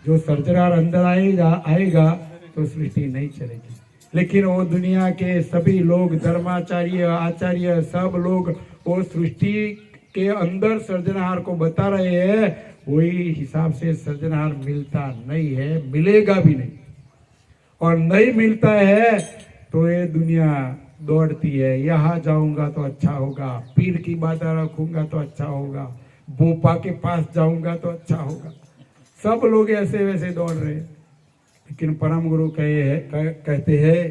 जो सर्जनहार अंदर आएगा तो सृष्टि नहीं चलेगी। लेकिन वो दुनिया के सभी लोग, धर्माचार्य, आचार्य, सब लोग वो सृष्टि के अंदर सर्जनहार को बता रहे हैं, वही हिसाब से सर्जनहार मिलता नहीं है, मिलेगा भी नहीं। और नहीं मिलता है तो ये दुनिया दौड़ती है, यहाँ जाऊंगा तो अच्छा होगा, पीर की बाधा रखूंगा तो अच्छा होगा, बोपा के पास जाऊंगा तो अच्छा होगा। सब लोग ऐसे वैसे दौड़ रहे हैं। लेकिन परम गुरु कहते हैं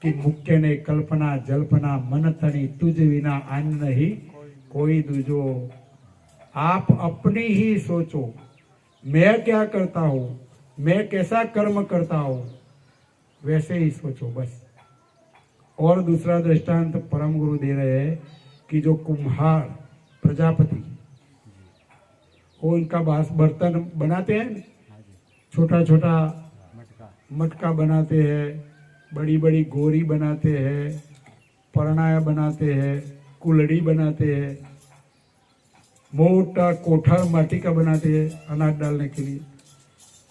कि मुख्य ने कल्पना जल्पना, मन तनी तुझ विना अन्य नहीं कोई दूजो। आप अपनी ही सोचो, मैं क्या करता हूं, मैं कैसा कर्म करता हूं, वैसे ही सोचो बस। और दूसरा दृष्टांत परम गुरु दे रहे हैं कि जो कुम्हार प्रजापति, वो उनका बर्तन बनाते हैं, छोटा छोटा मटका बनाते हैं, बड़ी बड़ी गोरी बनाते हैं, परनाया बनाते हैं, कुल्हड़ी बनाते हैं, मोटा कोठा माटी का बनाते हैं अनाज डालने के लिए।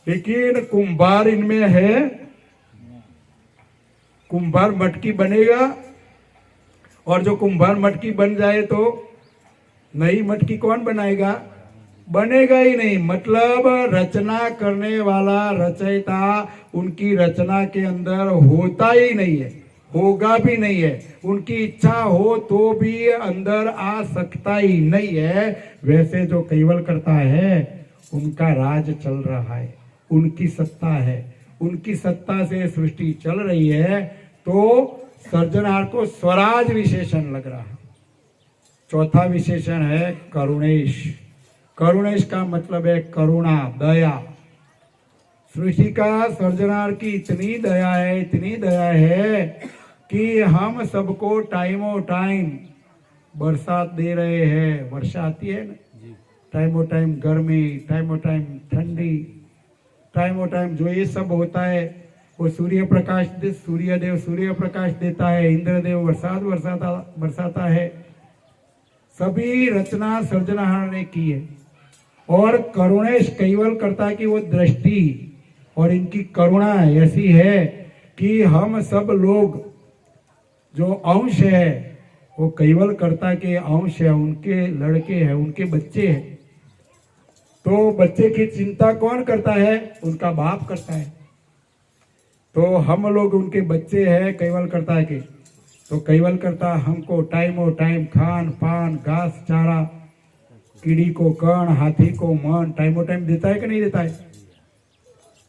लेकिन कुंभार इनमें है, कुंभार मटकी बनेगा, और जो कुंभार मटकी बन जाए तो नई मटकी कौन बनाएगा? बनेगा ही नहीं। मतलब रचना करने वाला रचयिता उनकी रचना के अंदर होता ही नहीं है। होगा भी नहीं है। उनकी इच्छा हो तो भी अंदर आ सकता ही नहीं है। वैसे जो कैवल करता है उनका राज चल रहा है, उनकी सत्ता है, उनकी सत्ता से सृष्टि चल रही है। तो सर्जनहार को स्वराज विशेषण लग रहा है। चौथा विशेषण है करुणेश। करुणेश का मतलब है करुणा, दया। सृष्टि का सर्जनहार की इतनी दया है, इतनी दया है कि हम सबको टाइमों टाइम बरसात दे रहे हैं। वर्षा आती है ना, टाइमों टाइम गर्मी, टाइमों टाइम ठंडी, टाइमों टाइम जो ये सब होता है वो सूर्य देव सूर्य प्रकाश देता है, इंद्रदेव बरसाता है। सभी रचना सर्जनहार ने की है। और करुणेश कैवल करता की वो दृष्टि और इनकी करुणा ऐसी है कि हम सब लोग जो अंश है वो कैवल करता के अंश है, उनके लड़के हैं, उनके बच्चे हैं। तो बच्चे की चिंता कौन करता है? उनका बाप करता है। तो हम लोग उनके बच्चे हैं कैवल करता के। तो कैवल करता हमको टाइमों टाइम खान पान घास चारा, कीड़ी को कण, हाथी को मन टाइमों टाइम देता है कि नहीं देता है?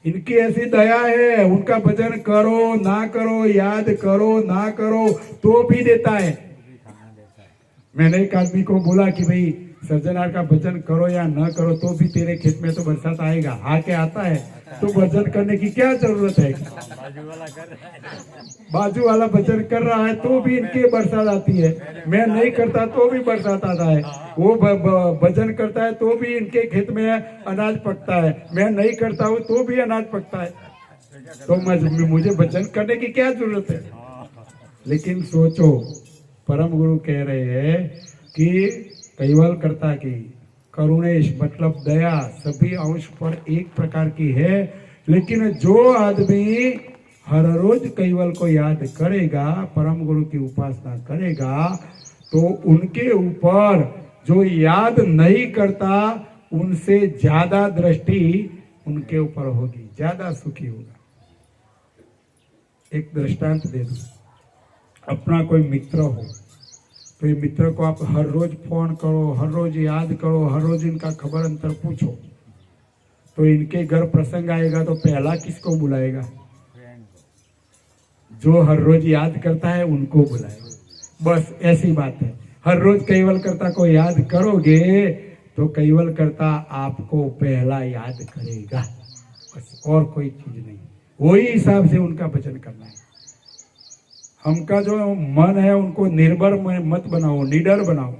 इनकी ऐसी दया है। उनका भजन करो ना करो, याद करो ना करो तो भी देता है। मैंने एक आदमी को बोला कि भाई सर्जनहार का भजन करो या न करो तो भी तेरे खेत में तो बरसात आएगा। आके आता है तो भजन करने की क्या जरूरत है? बाजू वाला भजन कर रहा है तो भी इनके बरसात आती है। मैं नहीं करता तो भी बरसात आता है। वो भजन करता है तो भी इनके खेत में अनाज पकता है। मैं नहीं करता हूँ तो भी अनाज पकता है। तो मुझे भजन करने की क्या जरूरत है? लेकिन सोचो, परम गुरु कह रहे हैं कि कैवल करता की करुणेश मतलब दया सभी अंश पर एक प्रकार की है। लेकिन जो आदमी हर रोज कैवल को याद करेगा, परम गुरु की उपासना करेगा, तो उनके ऊपर जो याद नहीं करता उनसे ज्यादा दृष्टि उनके ऊपर होगी, ज्यादा सुखी होगा। एक दृष्टांत दे दूं। अपना कोई मित्र हो तो ये मित्र को आप हर रोज फोन करो, हर रोज याद करो, हर रोज इनका खबर अंतर पूछो। तो इनके घर प्रसंग आएगा तो पहला किसको बुलाएगा? जो हर रोज याद करता है उनको बुलाएगा। बस ऐसी बात है। हर रोज कैवल करता को याद करोगे तो कैवल करता आपको पहला याद करेगा, बस और कोई चीज नहीं। वही हिसाब से उनका भजन करना है। हमका जो मन है उनको निर्भर मत बनाओ, निडर बनाओ।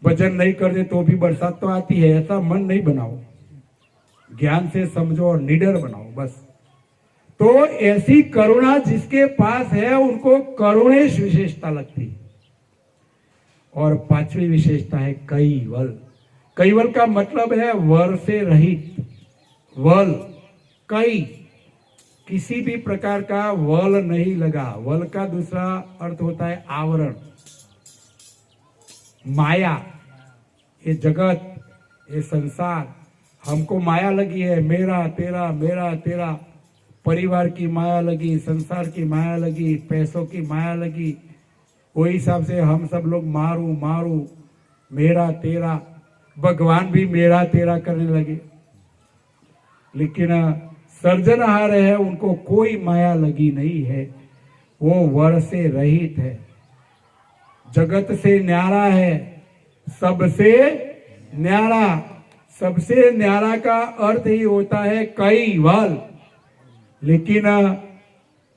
भजन नहीं कर दे तो भी बरसात तो आती है, ऐसा मन नहीं बनाओ। ज्ञान से समझो और निडर बनाओ बस। तो ऐसी करुणा जिसके पास है उनको करुणेश विशेषता लगती है। और पांचवी विशेषता है कैवल। कैवल का मतलब है वर से रहित। वल, कई, किसी भी प्रकार का वल नहीं लगा। वल का दूसरा अर्थ होता है आवरण, माया। ये जगत, ये संसार, हमको माया लगी है। मेरा तेरा, मेरा तेरा, परिवार की माया लगी, संसार की माया लगी, पैसों की माया लगी। वही हिसाब से हम सब लोग मारू मारू, मेरा तेरा, भगवान भी मेरा तेरा करने लगे। लेकिन सर्जनहार है, उनको कोई माया लगी नहीं है। वो वर से रहित है, जगत से न्यारा है, सबसे न्यारा। सबसे न्यारा का अर्थ ही होता है कैवल। लेकिन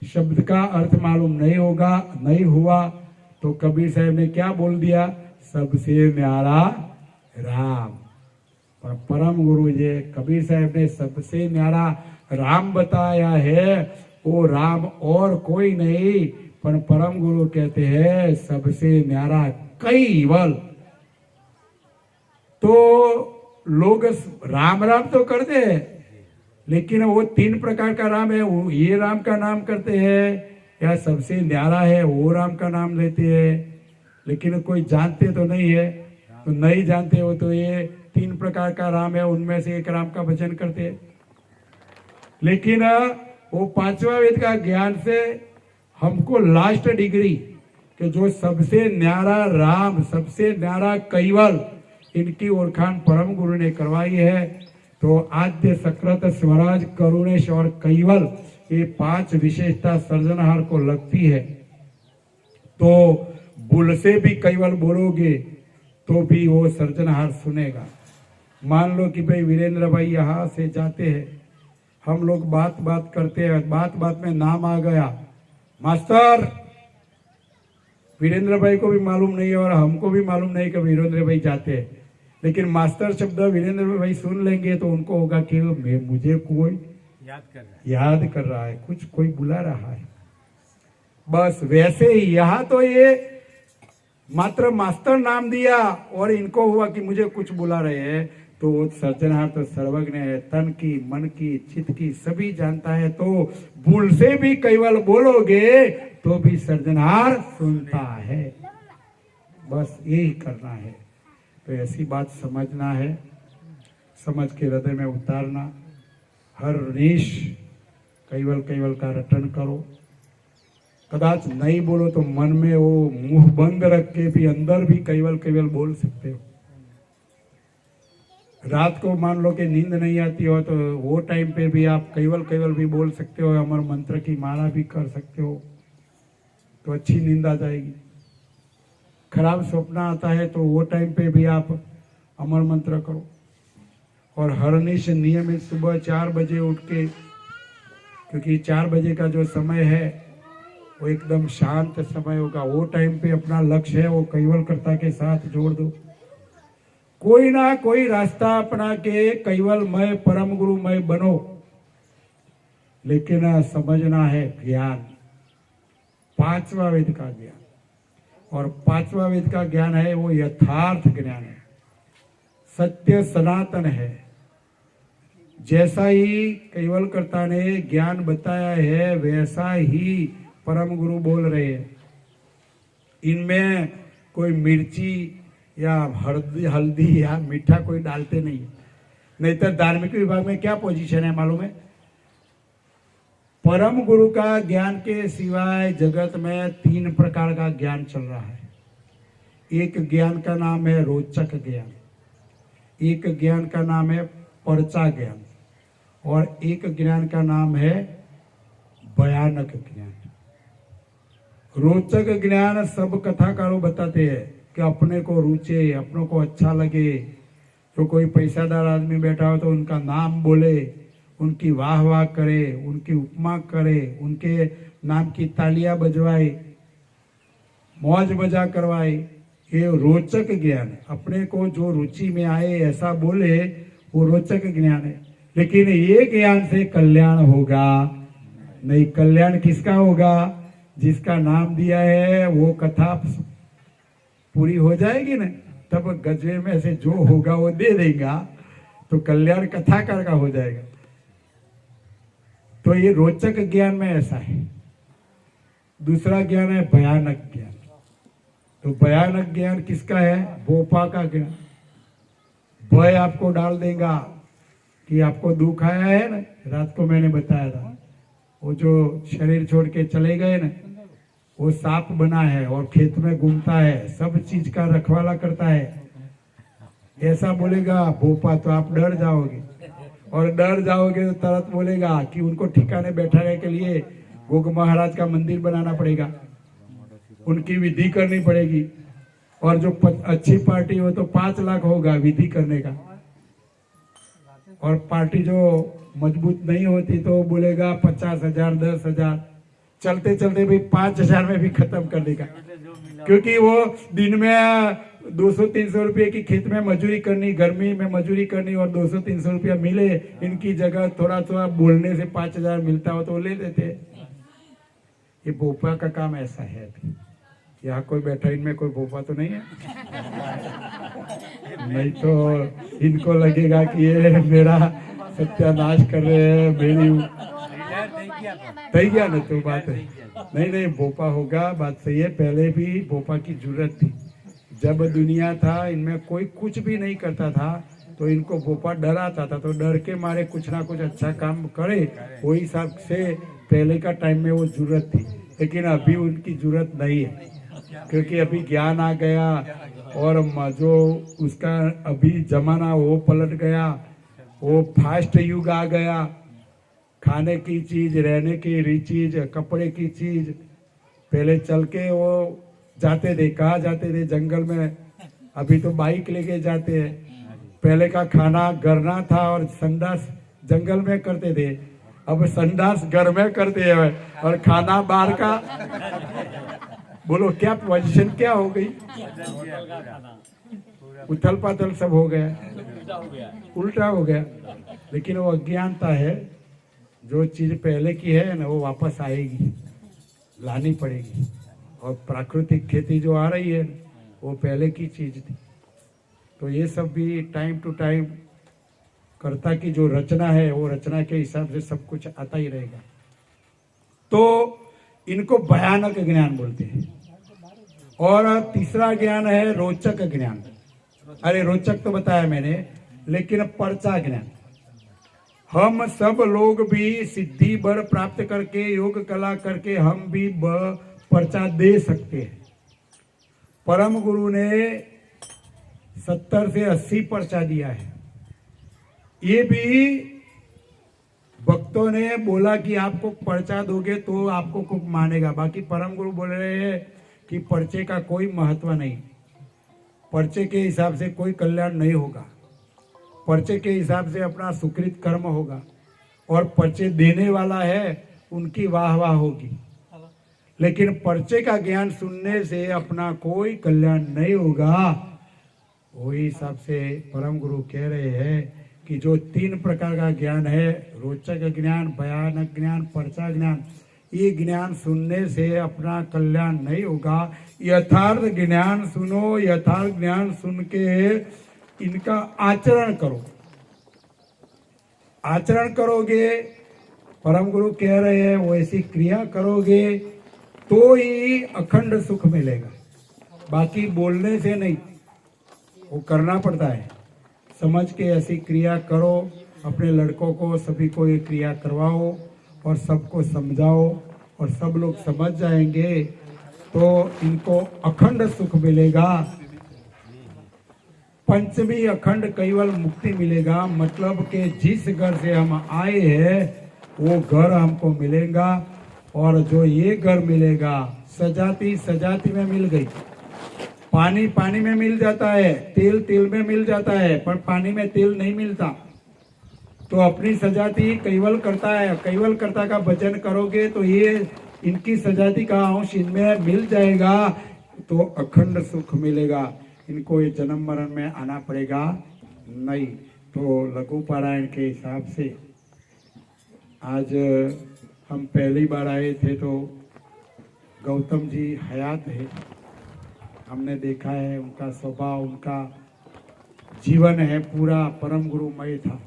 शब्द का अर्थ मालूम नहीं होगा, नहीं हुआ तो कबीर साहब ने क्या बोल दिया? सबसे न्यारा राम। पर परम गुरु जी कबीर साहब ने सबसे न्यारा राम बताया है। वो राम और कोई नहीं, पर परम गुरु कहते हैं सबसे न्यारा कैवल। तो लोग राम राम तो करते हैं, लेकिन वो तीन प्रकार का राम है। ये राम का नाम करते हैं या सबसे न्यारा है वो राम का नाम लेते हैं, लेकिन कोई जानते तो नहीं है। तो नहीं जानते हो तो ये तीन प्रकार का राम है, उनमें से एक राम का भजन करते हैं। लेकिन वो पांचवा वेद का ज्ञान से हमको लास्ट डिग्री कि जो सबसे न्यारा राम, सबसे न्यारा कैवल, इनकी ओरखान परम गुरु ने करवाई है। तो आद्य, सकृत, स्वराज, करुणेश और कैवल, ये 5 विशेषता सर्जनहार को लगती है। तो बुल से भी कैवल बोलोगे तो भी वो सर्जनहार सुनेगा। मान लो कि भाई वीरेंद्र भाई यहाँ से जाते हैं, हम लोग बात बात करते हैं, बात बात में नाम आ गया मास्टर, वीरेंद्र भाई को भी मालूम नहीं है और हमको भी मालूम नहीं कि वीरेंद्र भाई जाते हैं, लेकिन मास्टर शब्द वीरेंद्र भाई सुन लेंगे तो उनको होगा कि मुझे कोई याद कर रहा है, कुछ कोई बुला रहा है। बस वैसे ही यहाँ तो ये मात्र मास्टर नाम दिया और इनको हुआ कि मुझे कुछ बुला रहे हैं, तो वो सर्जनहार तो सर्वज्ञ है, तन की, मन की, चित्त की सभी जानता है। तो भूल से भी केवल बोलोगे तो भी सर्जनहार सुनता है। बस यही करना है। तो ऐसी बात समझना है, समझ के हृदय में उतारना। हर निश केवल केवल का रटन करो। कदाच नहीं बोलो तो मन में वो मुंह बंद रख के भी अंदर भी केवल केवल बोल सकते हो। रात को मान लो कि नींद नहीं आती हो तो वो टाइम पे भी आप केवल केवल भी बोल सकते हो, अमर मंत्र की माला भी कर सकते हो, तो अच्छी नींद आ जाएगी। खराब स्वप्न आता है तो वो टाइम पे भी आप अमर मंत्र करो। और हरनिश नियमित सुबह 4 बजे उठ के, क्योंकि 4 बजे का जो समय है वो एकदम शांत समय होगा, वो टाइम पे अपना लक्ष्य है वो कैवलकर्ता के साथ जोड़ दो। कोई ना कोई रास्ता अपना के कैवलमय परम गुरुमय बनो, लेकिन समझना है ज्ञान, 5वां वेद का ज्ञान। और 5वां वेद का ज्ञान है वो यथार्थ ज्ञान है, सत्य सनातन है। जैसा ही कैवलकर्ता ने ज्ञान बताया है वैसा ही परम गुरु बोल रहे हैं। इनमें कोई मिर्ची या हल्दी या मीठा कोई डालते नहीं। नहीं तो धार्मिक विभाग में क्या पोजीशन है मालूम है? परम गुरु का ज्ञान के सिवाय जगत में 3 प्रकार का ज्ञान चल रहा है। एक ज्ञान का नाम है रोचक ज्ञान, एक ज्ञान का नाम है पर्चा ज्ञान, और एक ज्ञान का नाम है भयानक ज्ञान। रोचक ज्ञान सब कथाकारों बताते हैं कि अपने को रुचे, अपनों को अच्छा लगे। तो कोई पैसादार आदमी बैठा हो तो उनका नाम बोले, उनकी वाह वाह करे, उनकी उपमा करे, उनके नाम की तालियां बजवाए, मौज मजा करवाए। ये रोचक ज्ञान है। अपने को जो रुचि में आए ऐसा बोले वो रोचक ज्ञान है। लेकिन ये ज्ञान से कल्याण होगा नहीं। कल्याण किसका होगा? जिसका नाम दिया है वो कथा पूरी हो जाएगी ना, तब गजबे में से जो होगा वो दे देगा, तो कल्याण कथाकार का हो जाएगा। तो ये रोचक ज्ञान में ऐसा है। दूसरा ज्ञान है भयानक ज्ञान। तो भयानक ज्ञान किसका है? भोपा का ज्ञान। भय आपको डाल देगा कि आपको दुख आया है ना, रात को मैंने बताया था, वो जो शरीर छोड़ के चले गए ना, वो सांप बना है और खेत में घूमता है, सब चीज का रखवाला करता है, ऐसा बोलेगा भोपा, तो आप डर जाओगे। और डर जाओगे तो तुरंत बोलेगा कि उनको ठिकाने बैठाने के लिए गोग महाराज का मंदिर बनाना पड़ेगा, उनकी विधि करनी पड़ेगी। और जो अच्छी पार्टी हो तो 5 लाख होगा विधि करने का, और पार्टी जो मजबूत नहीं होती तो बोलेगा 50,000 10,000, चलते चलते भी 5,000 में भी खत्म कर देगा। क्योंकि वो दिन में 200-300 रुपये की खेत में मजूरी करनी, गर्मी में मजूरी करनी, और 200-300 रुपया मिले, इनकी जगह थोड़ा थोड़ा बोलने से 5,000 मिलता हो तो ले लेते। ये भोपा का काम ऐसा है। यहाँ कोई बैठा, इनमें कोई भोपा तो नहीं है? नहीं तो इनको लगेगा कि ये मेरा सत्यानाश कर रहे हैं, मेरी गया ना, तो बात है। नहीं भोपा होगा, बात सही है। पहले भी भोपा की जरूरत थी। जब दुनिया था इनमें कोई कुछ भी नहीं करता था तो इनको भोपा डराता था, तो डर के मारे कुछ ना कुछ अच्छा काम करे, वही हिसाब से पहले का टाइम में वो जरूरत थी। लेकिन अभी उनकी जरूरत नहीं है, क्योंकि अभी ज्ञान आ गया और जो उसका अभी जमाना वो पलट गया, वो फास्ट युग आ गया। खाने की चीज, रहने की चीज, कपड़े की चीज, पहले चल के वो जाते थे, कहाँ जाते थे? जंगल में। अभी तो बाइक लेके जाते हैं। पहले का खाना गरना था और संडास जंगल में करते थे, अब संडास घर में करते हैं और खाना बाहर का। बोलो क्या पोजीशन क्या हो गई? उथल पाथल सब हो गया, उल्टा हो गया। लेकिन वो अज्ञानता है, जो चीज पहले की है ना वो वापस आएगी, लानी पड़ेगी। और प्राकृतिक खेती जो आ रही है वो पहले की चीज थी। तो ये सब भी टाइम टू टाइम कर्ता की जो रचना है वो रचना के हिसाब से सब कुछ आता ही रहेगा। तो इनको भयानक ज्ञान बोलते हैं। और तीसरा ज्ञान है रोचक ज्ञान। अरे रोचक तो बताया मैंने, लेकिन पर्चा ज्ञान। हम सब लोग भी सिद्धि बल प्राप्त करके, योग कला करके हम भी पर्चा दे सकते हैं। परम गुरु ने 70 से 80 पर्चा दिया है। ये भी भक्तों ने बोला कि आपको पर्चा दोगे तो आपको खूब मानेगा। बाकी परम गुरु बोल रहे हैं कि पर्चे का कोई महत्व नहीं, पर्चे के हिसाब से कोई कल्याण नहीं होगा, पर्चे के हिसाब से अपना सुकृत कर्म होगा, और पर्चे देने वाला है उनकी वाह वाह होगी। लेकिन पर्चे का ज्ञान सुनने से अपना कोई कल्याण नहीं होगा। वही हिसाब से परम गुरु कह रहे हैं कि जो 3 प्रकार का ज्ञान है, रोचक ज्ञान, भयानक ज्ञान, पर्चा ज्ञान, ये ज्ञान सुनने से अपना कल्याण नहीं होगा। यथार्थ ज्ञान सुनो, यथार्थ ज्ञान सुन के इनका आचरण करो। आचरण करोगे, परम गुरु कह रहे हैं वो ऐसी क्रिया करोगे तो ही अखंड सुख मिलेगा। बाकी बोलने से नहीं, वो करना पड़ता है। समझ के ऐसी क्रिया करो, अपने लड़कों को सभी को ये क्रिया करवाओ और सबको समझाओ, और सब लोग समझ जाएंगे तो इनको अखंड सुख मिलेगा। पंचमी अखंड केवल मुक्ति मिलेगा। मतलब कि जिस घर से हम आए हैं वो घर हमको मिलेगा, और जो ये घर मिलेगा सजाती सजाती में मिल गई। पानी पानी में मिल जाता है, तेल तेल में मिल जाता है, पर पानी में तेल नहीं मिलता। तो अपनी सजाती कैवल करता है, कैवल करता का भजन करोगे तो ये इनकी सजाती का अंश इनमें मिल जाएगा, तो अखंड सुख मिलेगा। इनको ये जन्म मरण में आना पड़ेगा नहीं। तो लघु पारायण के हिसाब से आज हम पहली बार आए थे तो गौतम जी हयात है, हमने देखा है उनका स्वभाव, उनका जीवन है पूरा परम गुरुमय था।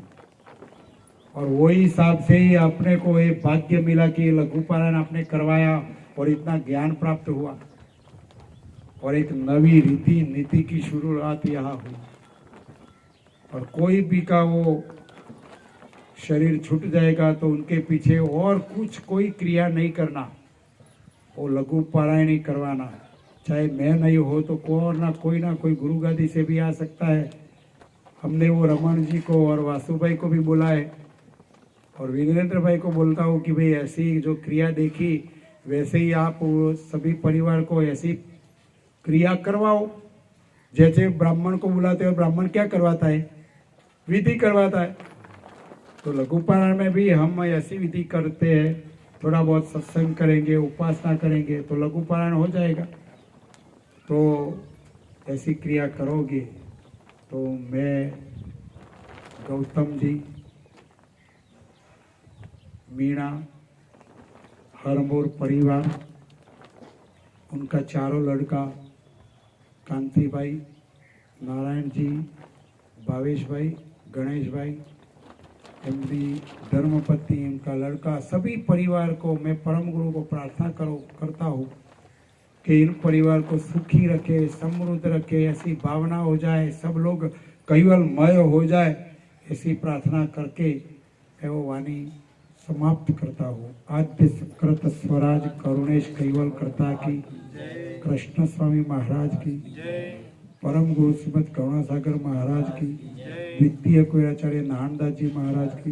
और वही हिसाब से ही अपने को ये भाग्य मिला कि लघु पारायण आपने करवाया और इतना ज्ञान प्राप्त हुआ, और एक नवी रीति नीति की शुरुआत यहाँ हुई। और कोई भी का वो शरीर छूट जाएगा तो उनके पीछे और कुछ कोई क्रिया नहीं करना, वो लघु पारायण ही करवाना। चाहे मैं नहीं हो तो कोई ना कोई गुरु गादी से भी आ सकता है। हमने वो रमन जी को और वासु भाई को भी बोला है, और वीरेंद्र भाई को बोलता हूँ कि भाई ऐसी जो क्रिया देखी वैसे ही आप सभी परिवार को ऐसी क्रिया करवाओ। जैसे ब्राह्मण को बुलाते हो, ब्राह्मण क्या करवाता है? विधि करवाता है। तो लघु पारायण में भी हम ऐसी विधि करते हैं, थोड़ा बहुत सत्संग करेंगे, उपासना करेंगे तो लघु पारायण हो जाएगा। तो ऐसी क्रिया करोगे तो मैं गौतम जी, मीणा, हरमोर परिवार, उनका चारों लड़का कांति भाई, नारायण जी, भावेश भाई, गणेश भाई, एमडी धर्मपति, उनका लड़का, सभी परिवार को मैं परम गुरु को प्रार्थना करता हूँ कि इन परिवार को सुखी रखे, समृद्ध रखे, ऐसी भावना हो जाए, सब लोग कैवलमय हो जाए, ऐसी प्रार्थना करके मैं वो वाणी समाप्त करता हूँ। आद्य सुकृत स्वराज करुणेश कैवल करता की, कृष्ण स्वामी महाराज की, परम गुरु श्रीमद करुणासागर महाराज की, द्वितीय कुयाचार्य नानदास जी महाराज की,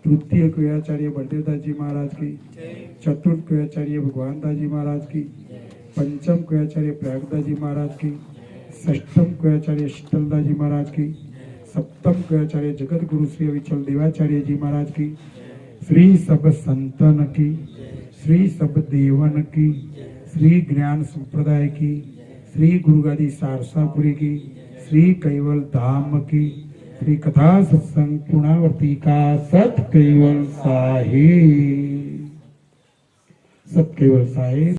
तृतीय कुयाचार्य बलदेवदास जी महाराज की, चतुर्थ कुयाचार्य भगवान दास जी महाराज की, पंचम कुयाचार्य प्रयागदास जी महाराज की, षष्ठम कुयाचार्य शीतलदास जी महाराज की, सप्तम कुयाचार्य जगत गुरु श्री अविचल देवाचार्य जी महाराज की, श्री सब संतन की, श्री सब देवन की, श्री ज्ञान संप्रदाय की, श्री गुरुगादी सारसापुरी की, श्री कैवल धाम की, श्री कथा सत्संग पूर्णावर्ती का सत कैवल साहिब, सत कैवल साहिब।